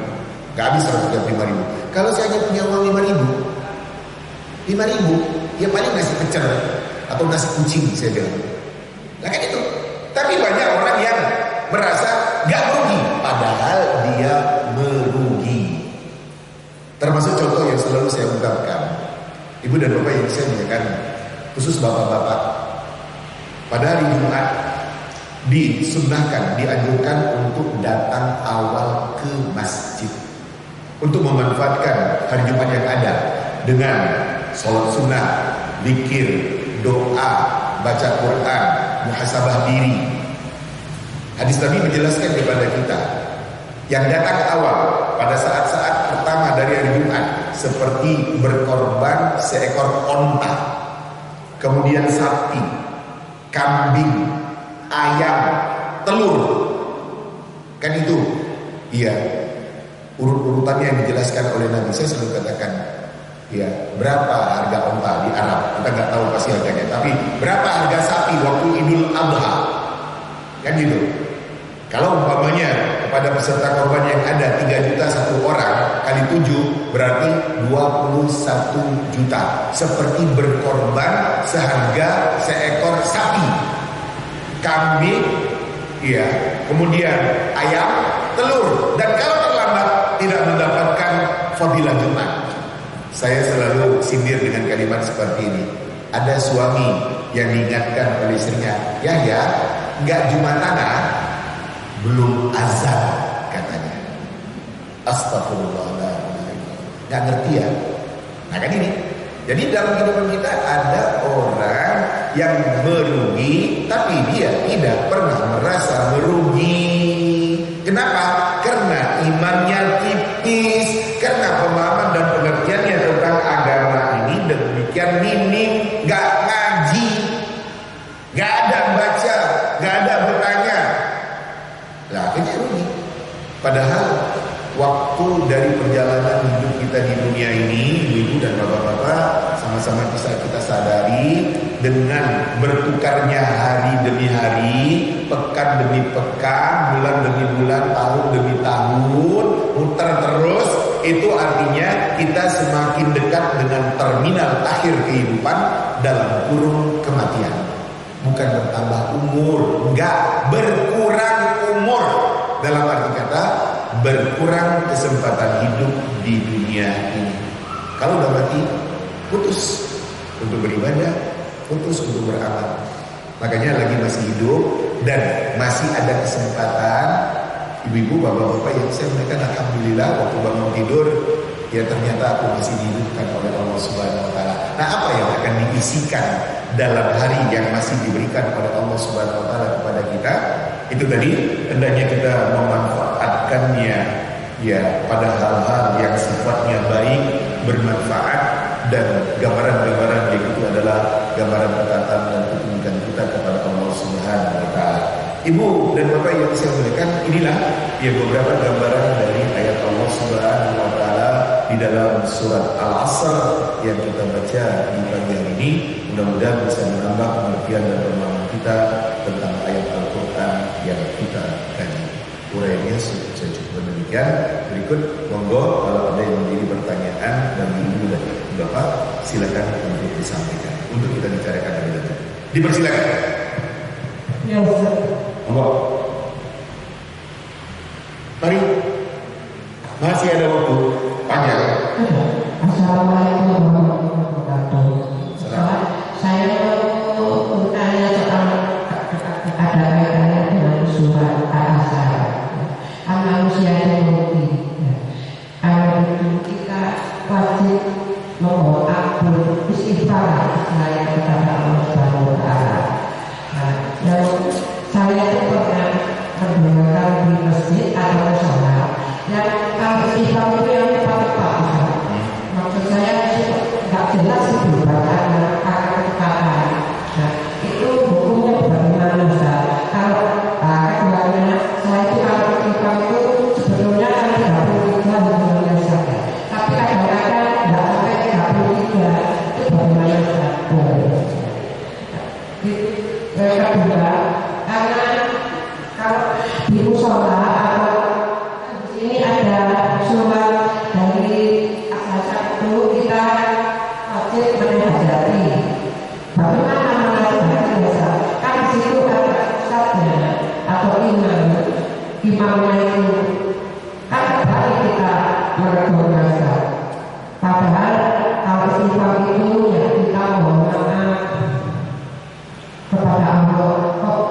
gak habis 135 ribu. Kalau saya hanya punya uang 5 ribu ya paling nasi pecel atau nasi kucing saya bilang. Nah kan itu. Tapi banyak orang yang merasa gak merugi, padahal dia merugi. Termasuk contoh yang selalu saya ungkapkan, ibu dan bapak yang saya muliakan, khusus bapak-bapak, pada hari Jumat disunnahkan, dianjurkan untuk datang awal ke masjid untuk memanfaatkan hari Jumat yang ada dengan sholat sunnah, zikir, doa, baca Quran, muhasabah diri. Hadis Nabi menjelaskan kepada kita, yang datang awal pada saat-saat pertama dari hari Jumat seperti berkorban seekor onta, kemudian sapi, kambing, ayam, telur. Kan itu iya urut-urutannya yang dijelaskan oleh Nabi. Saya selalu katakan ya, berapa harga onta di Arab kita nggak tahu pasti harganya, tapi berapa harga sapi waktu Idul Adha, kan gitu. Kalau umpamanya kepada peserta korban yang ada 3 juta satu orang kali 7 berarti 21 juta, seperti berkorban seharga seekor sapi, kambing, iya, kemudian ayam, telur. Dan kalau terlambat tidak mendapatkan fadilah Jumat. Saya selalu sindir dengan kalimat seperti ini. Ada suami yang diingatkan oleh istrinya, ya, nggak Jumatan, belum azan katanya. Astagfirullahaladzim, nggak ngerti ya. Nah kan ini. Jadi dalam kehidupan kita ada orang yang merugi, tapi dia tidak pernah merasa merugi. Kenapa? Karena imannya tipis, karena pemahaman dan pengertiannya tentang agama ini demikian minim, gak ngaji, gak ada baca, gak ada bertanya. Lah akhirnya rugi. Padahal waktu dari perjalanan hidup kita di dunia ini, ibu dan bapak-bapak, sama-sama bisa kita sadari, dengan bertukarnya hari demi hari, pekan demi pekan, bulan demi bulan, tahun demi tahun, muter terus, itu artinya kita semakin dekat dengan terminal akhir kehidupan dalam kurung kematian. Bukan bertambah umur, enggak, berkurang umur. Dalam arti kata berkurang kesempatan hidup di dunia ini. Kalau udah mati, putus untuk beribadah, putus untuk beramal. Makanya lagi masih hidup dan masih ada kesempatan, ibu-ibu, bapak-bapak yang saya muliakan, alhamdulillah waktu bangun tidur, ya ternyata aku masih dihidupkan oleh Allah Subhanahu Wa Taala. Nah, apa yang akan diisikan dalam hari yang masih diberikan oleh Allah Subhanahu Wa Taala kepada kita? Itu tadi hendaknya kita memanfaatkannya ya pada hal-hal yang sifatnya baik, bermanfaat, dan gambaran-gambaran yang itu adalah gambaran ketaatan dan ketundukan kita kepada Allah Subhanahu Wa Taala. Ibu dan bapak yang saya muliakan, inilah ya beberapa gambaran dari ayat Allah Subhanahu Wa Taala di dalam surat Al-Asr yang kita baca di pagi hari ini. Mudah-mudahan bisa menambah pengertian dan pemahaman kita tentang ayat Al-Quran yang kita kaji. Uraiannya saya cukup demikian. Berikut monggo kalau ada yang menjadi pertanyaan dan ibu dan bapak silakan untuk disampaikan untuk kita bicarakan lebih lanjut. Dipersilakan. Ya, monggo. Mari Masih ada waktu panjang. Assalamualaikum warahmatullahi wabarakatuh. Salam. Saya mau bertanya soal ada kaitannya dengan surat Al-Asr. Manusia yang mungkin. Kalau itu kita wajib memohon ampun istighfar saya kepada Allah Subhanahu wa taala. Dan saya itu pernah mendengarkan di masjid atau sholat yang kalau istighfar itu yang tepat-tepat. Maksud saya nggak jelas itu bacaan kata-kata. Nah, itu hukumnya bagaimana Ustaz? Kalau keduanya saya itu kalau istighfar itu sebetulnya kan 33 hukumnya saja. Tapi kadang-kadang nggak sampai 33 itu bagaimana Ustaz? Kedua, karena kalau di musola atau di sini ada surat dari asal itu kita wajib menghadiri. Bagaimana menghadiri biasa? Kan di situ ada ustadznya atau imamnya itu kan dari kita berdoa. Padahal kalau istighfar itu ya kita mohon maaf kepada Allah. Kok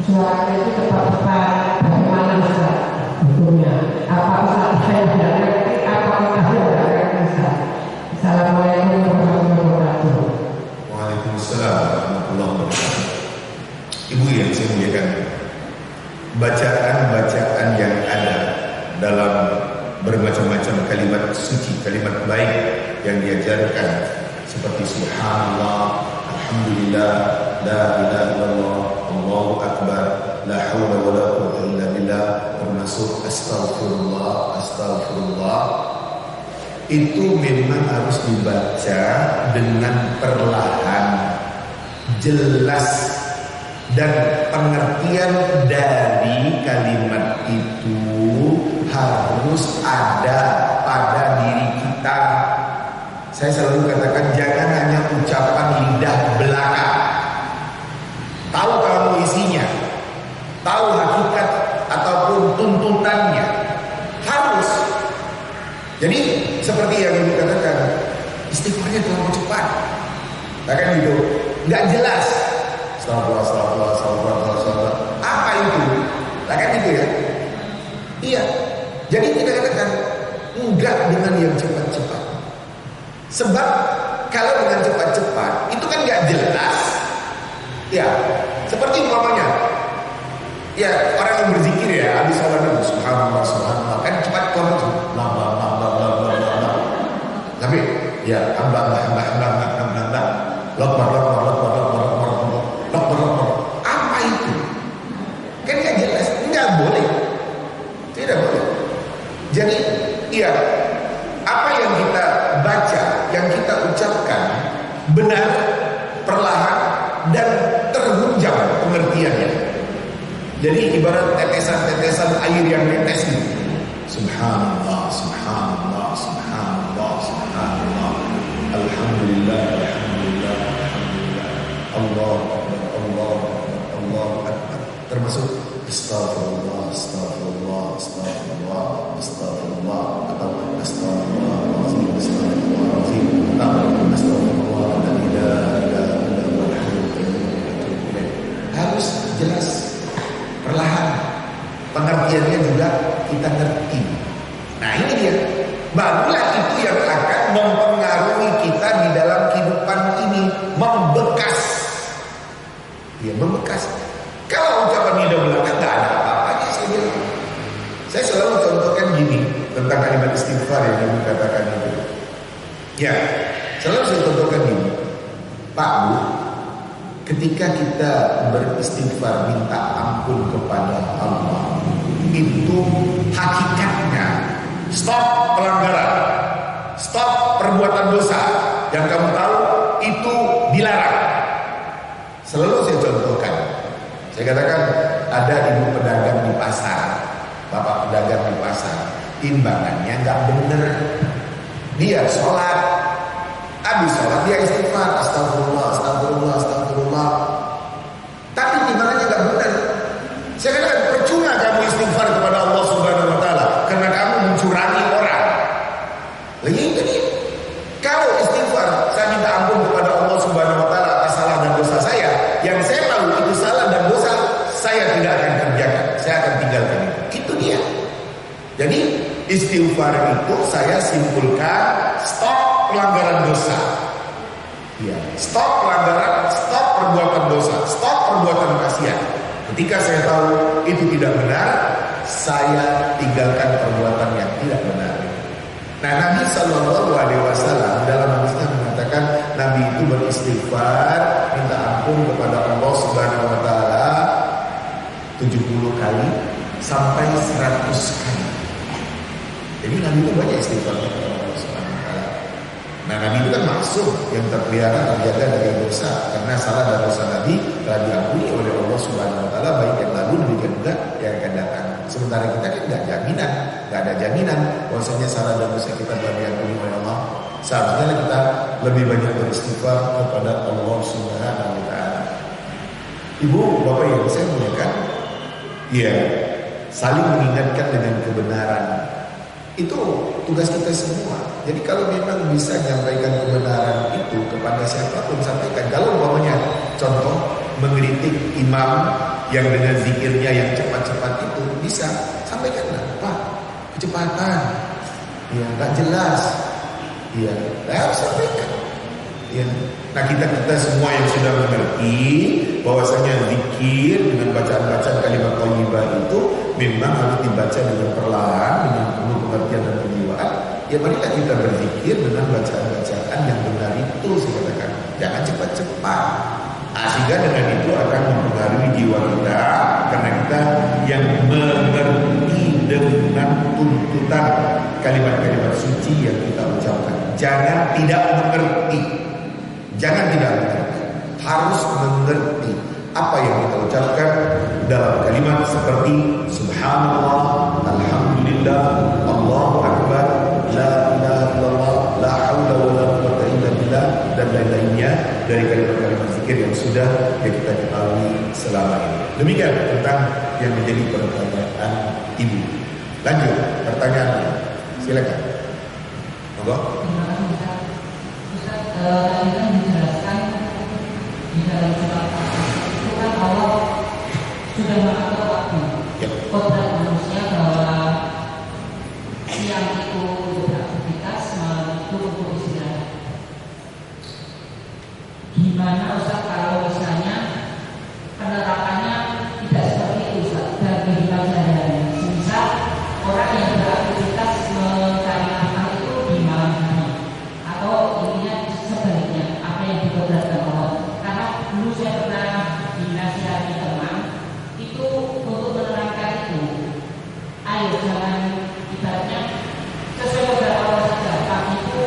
suaranya itu tepat-tepat bagaimana Ustaz hukumnya? Apa Ustaz saya tidak ngerti? Apa Ustaz tidak ngerti Ustaz? Assalamualaikum warahmatullahi wabarakatuh. Waalaikumsalam warahmatullahi wabarakatuh. Ibu yang saya muliakan, bacaan-bacaan yang ada dalam bermacam-macam kalimat suci, kalimat baik yang diajarkan seperti subhanallah, alhamdulillah, la ilaha illallah, Allahu akbar, la haula wala quwwata illa billah, termasuk astagfirullah, astagfirullah. Itu memang harus dibaca dengan perlahan, jelas, dan pengertian dari kalimat itu harus ada pada diri kita. Saya selalu katakan jangan hanya ucapan lidah belaka. Tahu kamu isinya, tahu hakikat ataupun tuntutannya, harus. Jadi seperti yang ibu katakan, istighfarnya terlalu cepat, kan gitu, nggak jelas. Astagfirullah. Apa itu? Kan gitu ya. Iya. Jadi kita katakan enggak dengan yang cepat-cepat. Sebab kalau dengan cepat-cepat itu kan nggak jelas. Ya, seperti umpamanya, ya orang yang berzikir ya habis sholat itu subhanallah subhanallah kan cepat keluar tuh, tapi ya Allah apa itu? Kan nggak jelas, nggak boleh, tidak boleh. Jadi, iya, apa yang kita baca, yang kita ucapkan benar, perlahan dan terhunjam pengertiannya. Jadi ibarat tetesan-tetesan air yang netes itu. Subhanallah, subhanallah, subhanallah, subhanallah. Alhamdulillah, alhamdulillah, alhamdulillah. Allah akbar, Allah akbar, Allah akbar. Termasuk astagfirullah, astagfirullah, astagfirullah, astagfirullah, atau astagfirullah, astagfirullah, astagfirullah, la ilaha illallah, harus jelas, perlahan, pengertiannya juga kita ngerti. Nah ini dia, barulah itu yang akan mempengaruhi kita di dalam kehidupan ini, membekas. Ya membekas. Kalau ucapan lidah belaka nggak ada apa-apanya saya bilang. Saya selalu contohkan gini tentang kalimat istighfar yang ibu katakan itu. Ya, selalu saya contohkan gini, Pak Bu, ketika kita beristighfar minta ampun kepada Allah, itu hakikatnya stop pelanggaran, stop perbuatan dosa yang kamu tahu itu dilarang. Selalu saya contohkan. Saya katakan ada ibu pedagang di pasar, bapak pedagang di pasar, timbangannya nggak bener. Dia sholat, habis sholat dia istighfar, astagfirullah, astagfirullah, astagfirullah. Tapi timbangannya nggak bener. Saya katakan percuma kamu istighfar kepada Allah Subhanahu Wa Taala karena kamu mencurang Jadi istighfar itu saya simpulkan stop pelanggaran dosa. Ya, stop pelanggaran, stop perbuatan dosa, stop perbuatan maksiat. Ketika saya tahu itu tidak benar, saya tinggalkan perbuatan yang tidak benar. Nah, Nabi Shallallahu Alaihi Wasallam dalam hadisnya mengatakan Nabi itu beristighfar, minta ampun kepada Allah Subhanahu Wa Taala 70 kali sampai 100 kali. Jadi Nabi itu banyak istighfar kepada Allah Subhanahu Wa Taala. Nah, Nabi itu kan maksum yang terpelihara terjaga dari dosa, karena salah dan dosa Nabi telah diampuni oleh Allah Subhanahu Wa Taala, baik yang lalu demikian juga yang akan datang. Sementara kita kan nggak ada jaminan bahwasanya salah dan dosa kita telah diampuni oleh Allah. Seharusnya kita lebih banyak beristighfar kepada Allah Subhanahu Wa Taala. Ibu, bapak yang saya muliakan, ya, saling mengingatkan dengan kebenaran. Itu tugas kita semua. Jadi kalau memang bisa menyampaikan kebenaran itu kepada siapapun, sampaikan. Kalau umpamanya contoh mengkritik imam yang dengan zikirnya yang cepat-cepat itu, bisa sampaikanlah, Pak, kecepatan, ya nggak jelas, ya harus sampaikan. Ya. Nah, kita semua yang sudah mengerti bahwasanya zikir dengan bacaan-bacaan kalimat thayyibah itu memang harus dibaca dengan perlahan, dengan penuh pengertian dan penjiwaan. Ya, marilah kita berzikir dengan bacaan-bacaan yang benar itu, saya katakan. Jangan cepat-cepat. Sehingga dengan itu akan mempengaruhi jiwa kita, karena kita yang mengerti dengan tuntutan kalimat-kalimat suci yang kita ucapkan. Jangan tidak mengerti. Jangan tidak mengerti. Harus mengerti apa yang kita ucapkan dalam kalimat seperti Subhanallah, Alhamdulillah, Allahu Akbar, La ilaha illallah, La haula wa la quwwata illa billah, dan lain-lainnya dari kalimat-kalimat zikir yang sudah kita ketahui selama ini. Demikian tentang yang menjadi pertanyaan ibu. Lanjut pertanyaan, silakan. Monggo. Tadi kan dijelaskan di dalam surat itu kan Allah sudah mengatur waktu kodrat manusia bahwa siang itu untuk beraktivitas, malam itu untuk istirahat. Gimana Ustaz kalau misalnya penerapannya tidak seperti itu, Ustaz, dan kehidupan sehari-hari? Misal orang yang beraktivitas mencari nafkah itu di malam hari, atau intinya sebaliknya apa yang dikodratkan Allah. Karena dulu saya pernah dinasihati teman itu untuk menerangkan itu, ayo jangan ibaratnya sesuai kodrat Allah saja. Pagi itu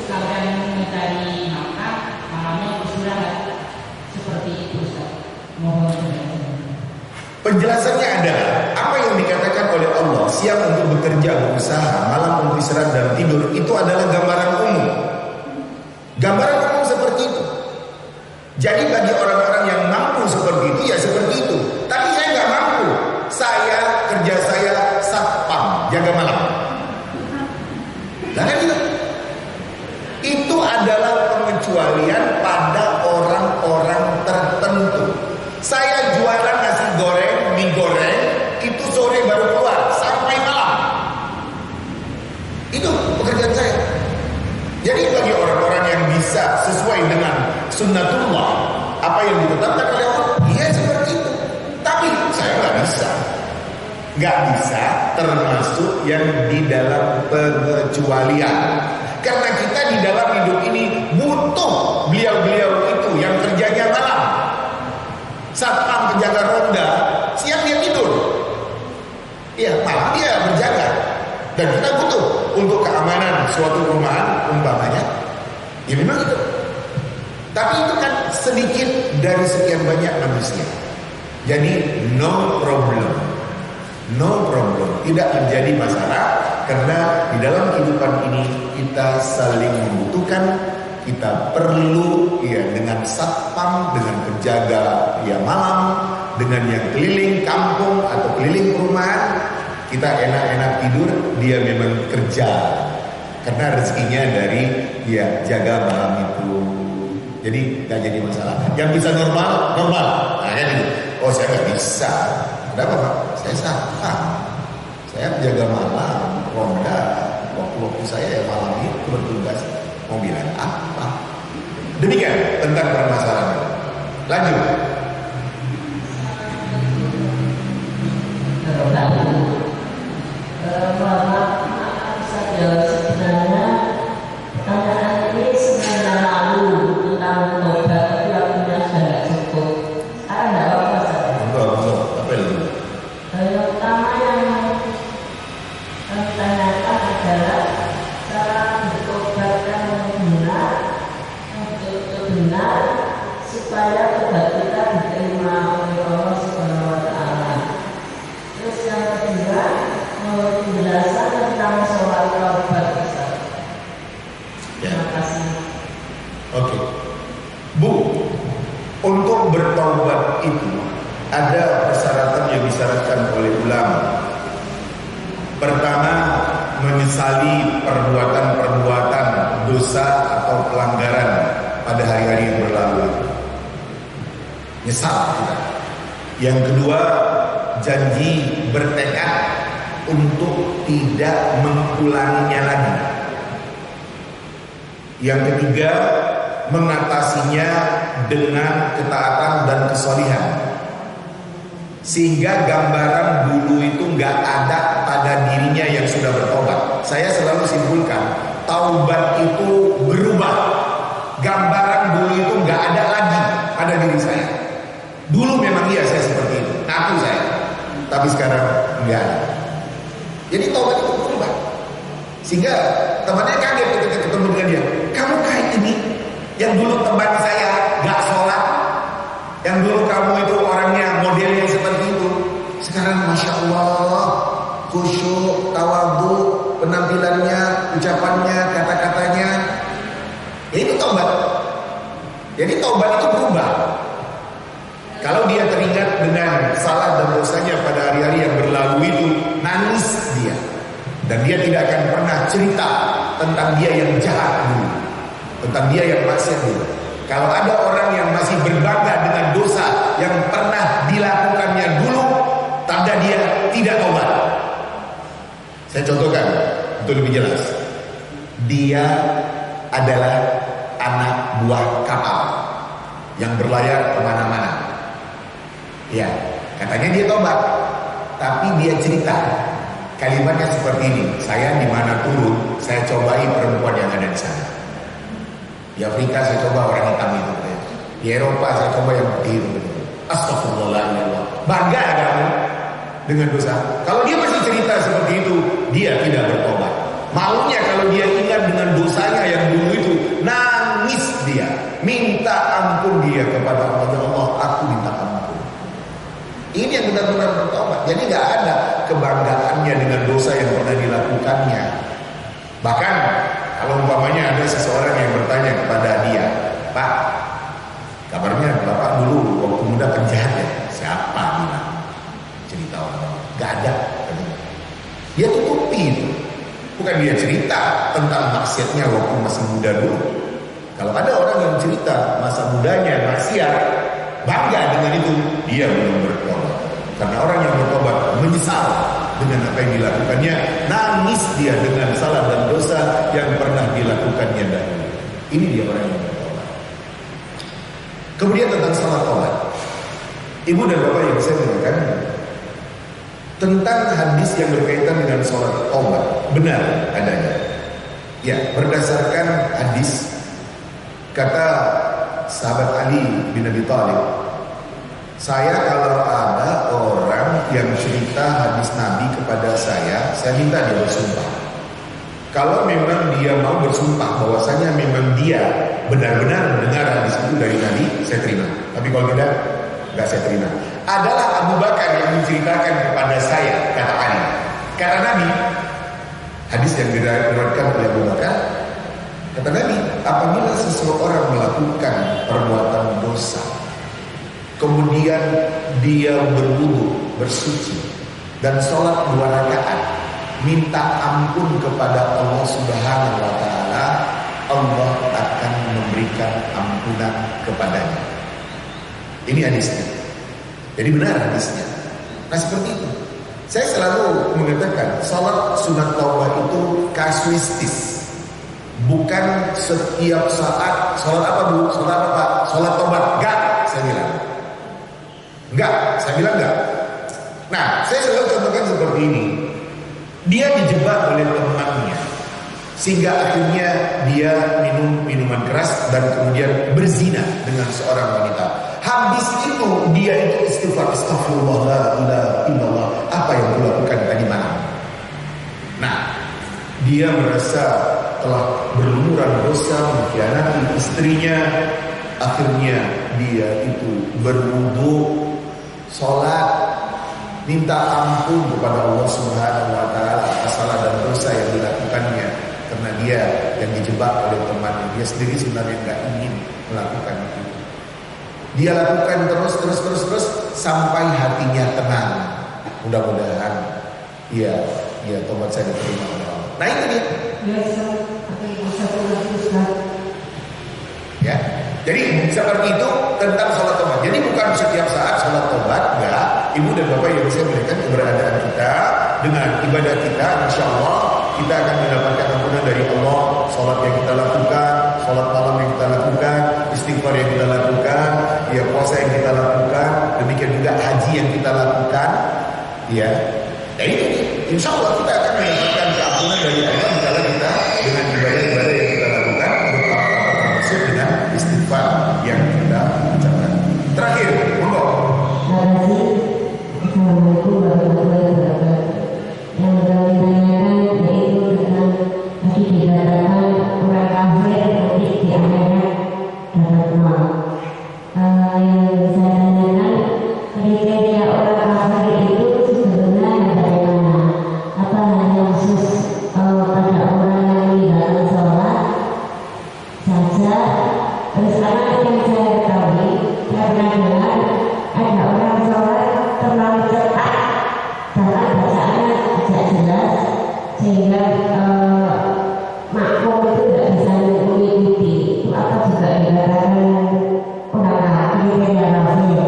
kalian mencari nafkah, malamnya istirahat, seperti itu, Ustaz. Mohon penjelasannya adalah apa yang dikatakan oleh Allah, siang untuk bekerja, berusaha, malam untuk istirahat dan tidur, itu adalah gambaran umum. Gambaran umum seperti itu. Jadi bagi orang-orang yang mampu seperti itu, ya seperti itu. Tapi saya nggak mampu. Kerja saya satpam, jaga malam. Nah, kan itu adalah pengecualian pada orang-orang tertentu. Saya jualan nasi goreng, mie goreng, itu sore baru keluar sampai malam. Itu pekerjaan saya. Jadi bagi orang-orang yang bisa sesuai dengan sunnatullah, apa yang ditetapkan oleh Allah, iya seperti itu. Tapi saya nggak bisa termasuk yang di dalam pengecualian. Karena kita di dalam hidup ini butuh beliau-beliau itu yang kerjanya malam. Satpam penjaga ronda, siang dia tidur. Iya, malam dia berjaga. Dan kita butuh untuk keamanan suatu perumahan umpamanya. Ya memang itu. Tapi itu kan sedikit dari sekian banyak manusia. Jadi no problem. No problem. Tidak menjadi masalah. Karena di dalam kehidupan ini kita saling membutuhkan. Kita perlu ya dengan satpam, dengan penjaga ya malam, dengan yang keliling kampung atau keliling perumahan. Kita enak-enak tidur, dia memang kerja. Karena rezekinya dari ya jaga malam itu. Jadi gak jadi masalah. Yang bisa normal. Nah kan itu. Oh saya gak bisa. Kenapa Pak? Saya satpam. Saya jaga malam, ronda, waktu saya malam itu bertugas. Mau bilang apa? Demikian tentang permasalahan. Lanjut. Maaf saja, sebenarnya pertanyaan ini sebenarnya lalu tentang tobat, tapi waktunya sudah tidak cukup. Sekarang tidak apa-apa saja. Betul. Apa itu? Yang pertama yang ditanyakan adalah cara bertobat yang benar supaya tobat kita diterima oleh Allah Subhanahu wa Ta'ala. Terus yang kedua, penjelasan tentang sholat taubat. Terima kasih. Oke. Bu, untuk bertaubat itu ada persyaratan yang disyaratkan oleh ulama. Pertama, menyesali perbuatan-perbuatan dosa atau pelanggaran pada hari-hari yang berlalu. Nyesal kita. Yang kedua, janji bertekad untuk tidak mengulanginya lagi. Yang ketiga, mengatasinya dengan ketaatan dan kesolihan, sehingga gambaran dulu itu nggak ada pada dirinya yang sudah bertobat. Saya selalu simpulkan, taubat itu berubah. Gambaran dulu itu nggak ada lagi pada diri saya. Dulu memang iya saya seperti itu, ngaku saya, tapi sekarang nggak ada. Jadi taubat itu berubah, sehingga temannya kaget ketika ketemu dengan dia. Kamu kayak ini, yang dulu teman saya nggak sholat, yang dulu kamu itu orangnya modelnya seperti itu, sekarang masya Allah khusyuk, tawadhu, penampilannya, ucapannya, kata-katanya. Ya itu taubat. Jadi taubat itu berubah. Kalau dia teringat dengan salah dan dosanya pada hari-hari yang berlalu itu, nangis dia. Dan dia tidak akan pernah cerita tentang dia yang jahat dulu, tentang dia yang maksiat dulu. Kalau ada orang yang masih berbangga dengan dosa yang pernah dilakukannya dulu, tanda dia tidak taubat. Saya contohkan untuk lebih jelas. Dia adalah anak buah kapal yang berlayar kemana-mana. Ya, katanya dia tobat, tapi dia cerita kalimatnya seperti ini. Saya di mana turun, saya cobai perempuan yang ada di sana. Di Afrika saya coba orang hitam itu. Di Eropa saya coba yang putih itu. Astagfirullahaladzim. Bangga kamu dengan dosa. Kalau dia masih cerita seperti itu, dia tidak bertobat. Malunya kalau dia ingat dengan dosanya yang dulu itu, nangis dia, minta ampun dia kepada Allah. Ya Allah, aku minta ampun. Ini yang benar-benar bertobat. Jadi gak ada kebanggaannya dengan dosa yang pernah dilakukannya. Bahkan kalau umpamanya ada seseorang yang bertanya kepada dia, Pak, kabarnya Bapak dulu waktu muda penjahat ya? Siapa bilang? Cerita orang. Gak ada. Dia tutupi itu. Bukan dia cerita tentang maksiatnya waktu masih muda dulu. Kalau ada orang yang cerita masa mudanya maksiat, bangga dengan itu, dia belum bertobat. Karena orang yang bertobat menyesal dengan apa yang dilakukannya, nangis dia dengan salah dan dosa yang pernah dilakukannya dahulu. Ini dia orang yang bertobat. Kemudian tentang salat tobat, ibu dan bapak yang saya dengarkan tentang hadis yang berkaitan dengan salat tobat, benar adanya. Ya, berdasarkan hadis, kata sahabat Ali bin Abi Thalib, saya kalau ada orang yang cerita hadis Nabi kepada saya minta dia bersumpah. Kalau memang dia mau bersumpah bahwasanya memang dia benar-benar mendengar hadis itu dari Nabi, saya terima. Tapi kalau tidak, enggak saya terima. Adalah Abu Bakar yang menceritakan kepada saya, kata Ali. Kata Nabi, hadis yang diriwayatkan oleh Abu Bakar, kata Nabi, apabila seseorang melakukan perbuatan dosa, kemudian dia berwudu, bersuci, dan sholat 2 rakaat, minta ampun kepada Allah Subhanahu wa Ta'ala, Allah akan memberikan ampunan kepadanya. Ini hadisnya. Jadi benar hadisnya. Nah seperti itu. Saya selalu mengatakan salat sunat taubah itu kasuistis. Bukan setiap saat. Salat apa Bu? Salat apa Pak? Salat taubat. Enggak, saya bilang. Enggak, saya bilang enggak. Nah, saya selalu contohkan seperti ini. Dia dijebak oleh temannya, sehingga akhirnya dia minum minuman keras dan kemudian berzina dengan seorang wanita. Habis itu dia itu istighfar, astagfirullah la ilaha illallah, apa yang kulakukan tadi malam. Nah, dia merasa telah berlumuran dosa, mengkhianati istrinya. Akhirnya dia itu berwudu, sholat, minta ampun kepada Allah Subhanahu wa taala atas salah dan dosa yang dilakukannya, karena dia yang dijebak oleh temannya. Dia sendiri sebenarnya nggak ingin melakukan itu. Dia lakukan terus sampai hatinya tenang. Mudah-mudahan ya tobat saya diterima oleh Allah. Nah itu dia. Ya. Jadi seperti itu tentang sholat tobat. Jadi bukan setiap saat sholat tobat, enggak. Ibu dan bapak yang bisa melihat keberadaan kita dengan ibadah kita, insya Allah kita akan mendapatkan ampunan dari Allah. Sholat yang kita lakukan, sholat malam yang kita lakukan, istighfar yang kita lakukan, ya puasa yang kita lakukan, demikian juga haji yang kita lakukan, ya. Jadi insya Allah kita akan mendapatkan keampunan dari Allah kalau kita dengan ibadah-ibadah yang kita lakukan, termasuk dengan istighfar yang kita ucapkan. Terakhir, monggo. Assalamualaikum warahmatullahi wabarakatuh. Yang kami tanyakan yaitu tentang tadi dikatakan orang kafir nanti di akhirat dapat uang. Yang saya tanyakan, kriteria orang kafir itu sebenarnya bagaimana? Apa hanya khusus pada orang yang meninggalkan sholat saja? Terus karena yang saya ketahui karena dengar ada orang sholat terlalu cepat karena bacaannya tidak jelas sehingga makmum itu tidak bisa mengikuti. Itu apa juga dikatakan orang kafir yang kafir.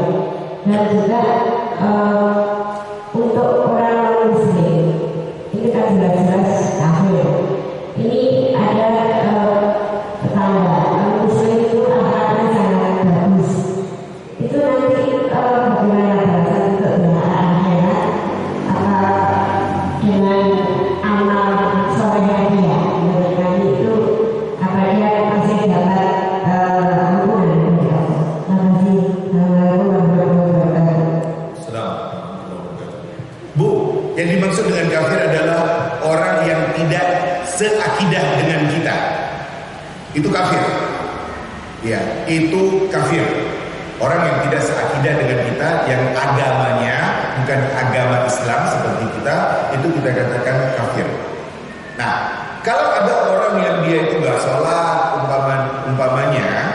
Dan juga untuk orang muslim ini kan jelas-jelas kafir. Ini ada tetangga muslim itu akhlaknya sangat bagus. Itu nanti bagaimana balasan untuk berharap akhirat? Apa dengan amal solehnya dia menurut itu apa dia masih dapat ampunan dari Allah? Terima kasih. Assalamualaikum warahmatullahi wabarakatuh. Bu, yang dimaksud dengan kafir adalah orang yang tidak seakidah dengan kita. Itu kafir. Ya, itu kafir. Orang yang tidak seakidah dengan kita, yang agamanya bukan agama Islam seperti kita, itu kita katakan kafir. Nah, kalau ada orang yang dia itu nggak sholat, umpamanya,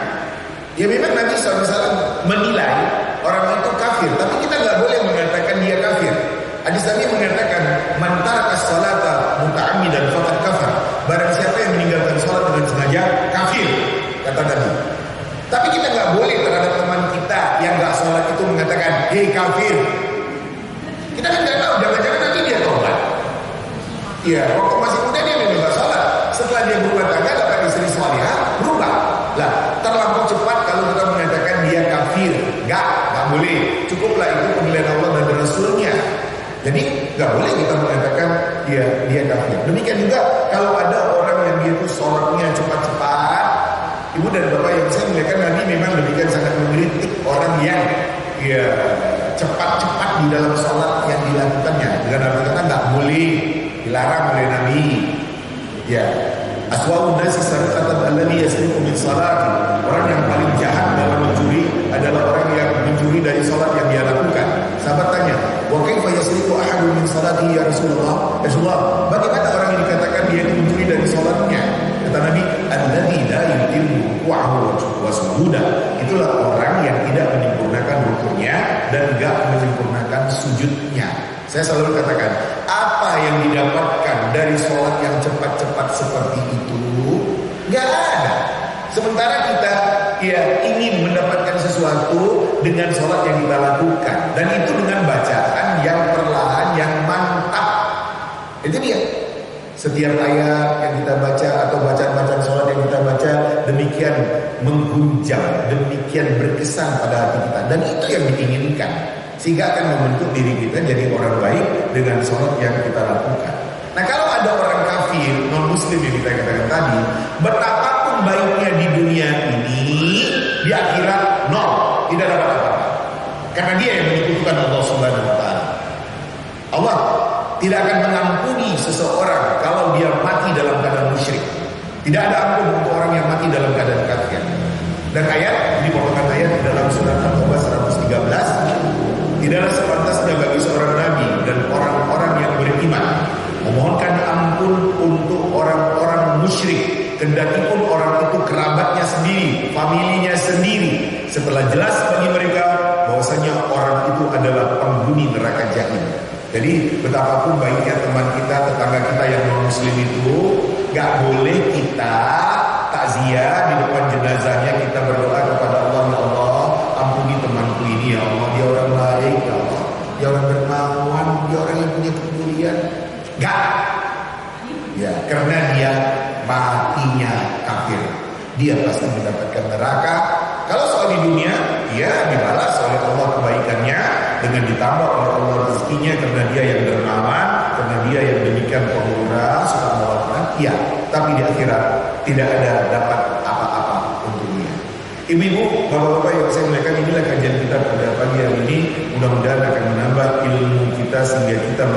ya memang Nabi SAW menilai orang itu kafir, tapi kita nggak boleh mengatakan dia kafir. Hadis Nabi mengatakan, man taraka sholata muta'ammidan faqad kafar. Barang siapa yang meninggalkan sholat dengan sengaja, kafir, kata Nabi. Tapi kita nggak boleh terhadap teman kita yang nggak sholat itu mengatakan, hei kafir. Kita kan nggak tahu, jangan-jangan nanti dia tobat. Iya, waktu masih muda dia memang nggak sholat. Setelah dia berumah tangga, dapat istri salihah, berubah. Lah, terlampau cepat kalau kita mengatakan dia kafir. Nggak boleh. Cukuplah itu penilaian Allah dan Rasulnya. Jadi nggak boleh kita mengatakan dia kafir. Demikian juga kalau ada orang yang dia itu sholatnya cepat-cepat. Ibu dan bapak yang saya muliakan, Nabi memang demikian sangat mengkritik orang yang cepat-cepat di dalam sholat yang dilakukannya. Dengan arti kata nggak boleh, dilarang oleh Nabi. Ya, aswa'un nasi sarqatan alladhi yasriqu min salati. Orang yang paling jahat dalam mencuri adalah orang yang mencuri dari sholat yang dia lakukan. Sahabat tanya, wa kaifa yasriqu ahadun min salati ya Rasulullah? Ya Rasulullah, bagaimana orang yang dikatakan dia itu mencuri dari sholatnya? Kata Nabi, alladzi la yutimmu ruku'ahu wa sujudah. Itulah orang yang tidak menyempurnakan rukunya dan enggak menyempurnakan sujudnya. Saya selalu katakan, apa yang didapatkan dari sholat yang cepat-cepat seperti itu? Enggak ada. Sementara kita ingin mendapatkan sesuatu dengan sholat yang kita lakukan, dan itu dengan bacaan yang perlahan, yang Setiap ayat yang kita baca atau bacaan-bacaan sholat yang kita baca demikian menggunjang, demikian berkesan pada hati kita. Dan itu yang diinginkan, sehingga akan membentuk diri kita jadi orang baik dengan sholat yang kita lakukan. Nah, kalau ada orang kafir, non-muslim yang kita katakan tadi, betapapun baiknya di dunia ini, di akhirat nol, tidak dapat apa-apa. Karena dia yang menyebutkan Allah Subhanahu wa Ta'ala. Allah tidak akan mengampuni seseorang kalau dia mati dalam keadaan musyrik. Tidak ada ampun untuk orang yang mati dalam keadaan kafir. Dan ayat, ini potongan ayat di dalam surat At-Taubah 113, tidaklah sepantasnya bagi seorang nabi dan orang-orang yang beriman memohonkan ampun untuk orang-orang musyrik, kendati pun orang itu kerabatnya sendiri, familinya sendiri, setelah jelas bagi mereka bahwasanya orang itu adalah penghuni neraka jahannam. Jadi betapapun baiknya teman kita, tetangga kita yang non muslim itu, gak boleh kita takziah di depan jenazahnya, kita berdoa kepada Allah, ya Allah ampuni temanku ini ya Allah, dia orang baik ya Allah, dia orang dermawan, dia orang yang punya kepedulian. Gak, ya, karena dia matinya kafir, dia pasti mendapatkan neraka. Kalau soal di dunia, dia dibalas oleh Allah kebaikannya dengan ditambah oleh Allah rezekinya, karena dia yang dermawan, karena dia yang demikian pemurah, suka melakukan. Ya, tapi di akhirat tidak ada dapat apa-apa untuk dia. Ibu-ibu, bapak-bapak yang saya muliakan, inilah kajian kita pada pagi hari ini. Mudah-mudahan akan menambah ilmu kita sehingga kita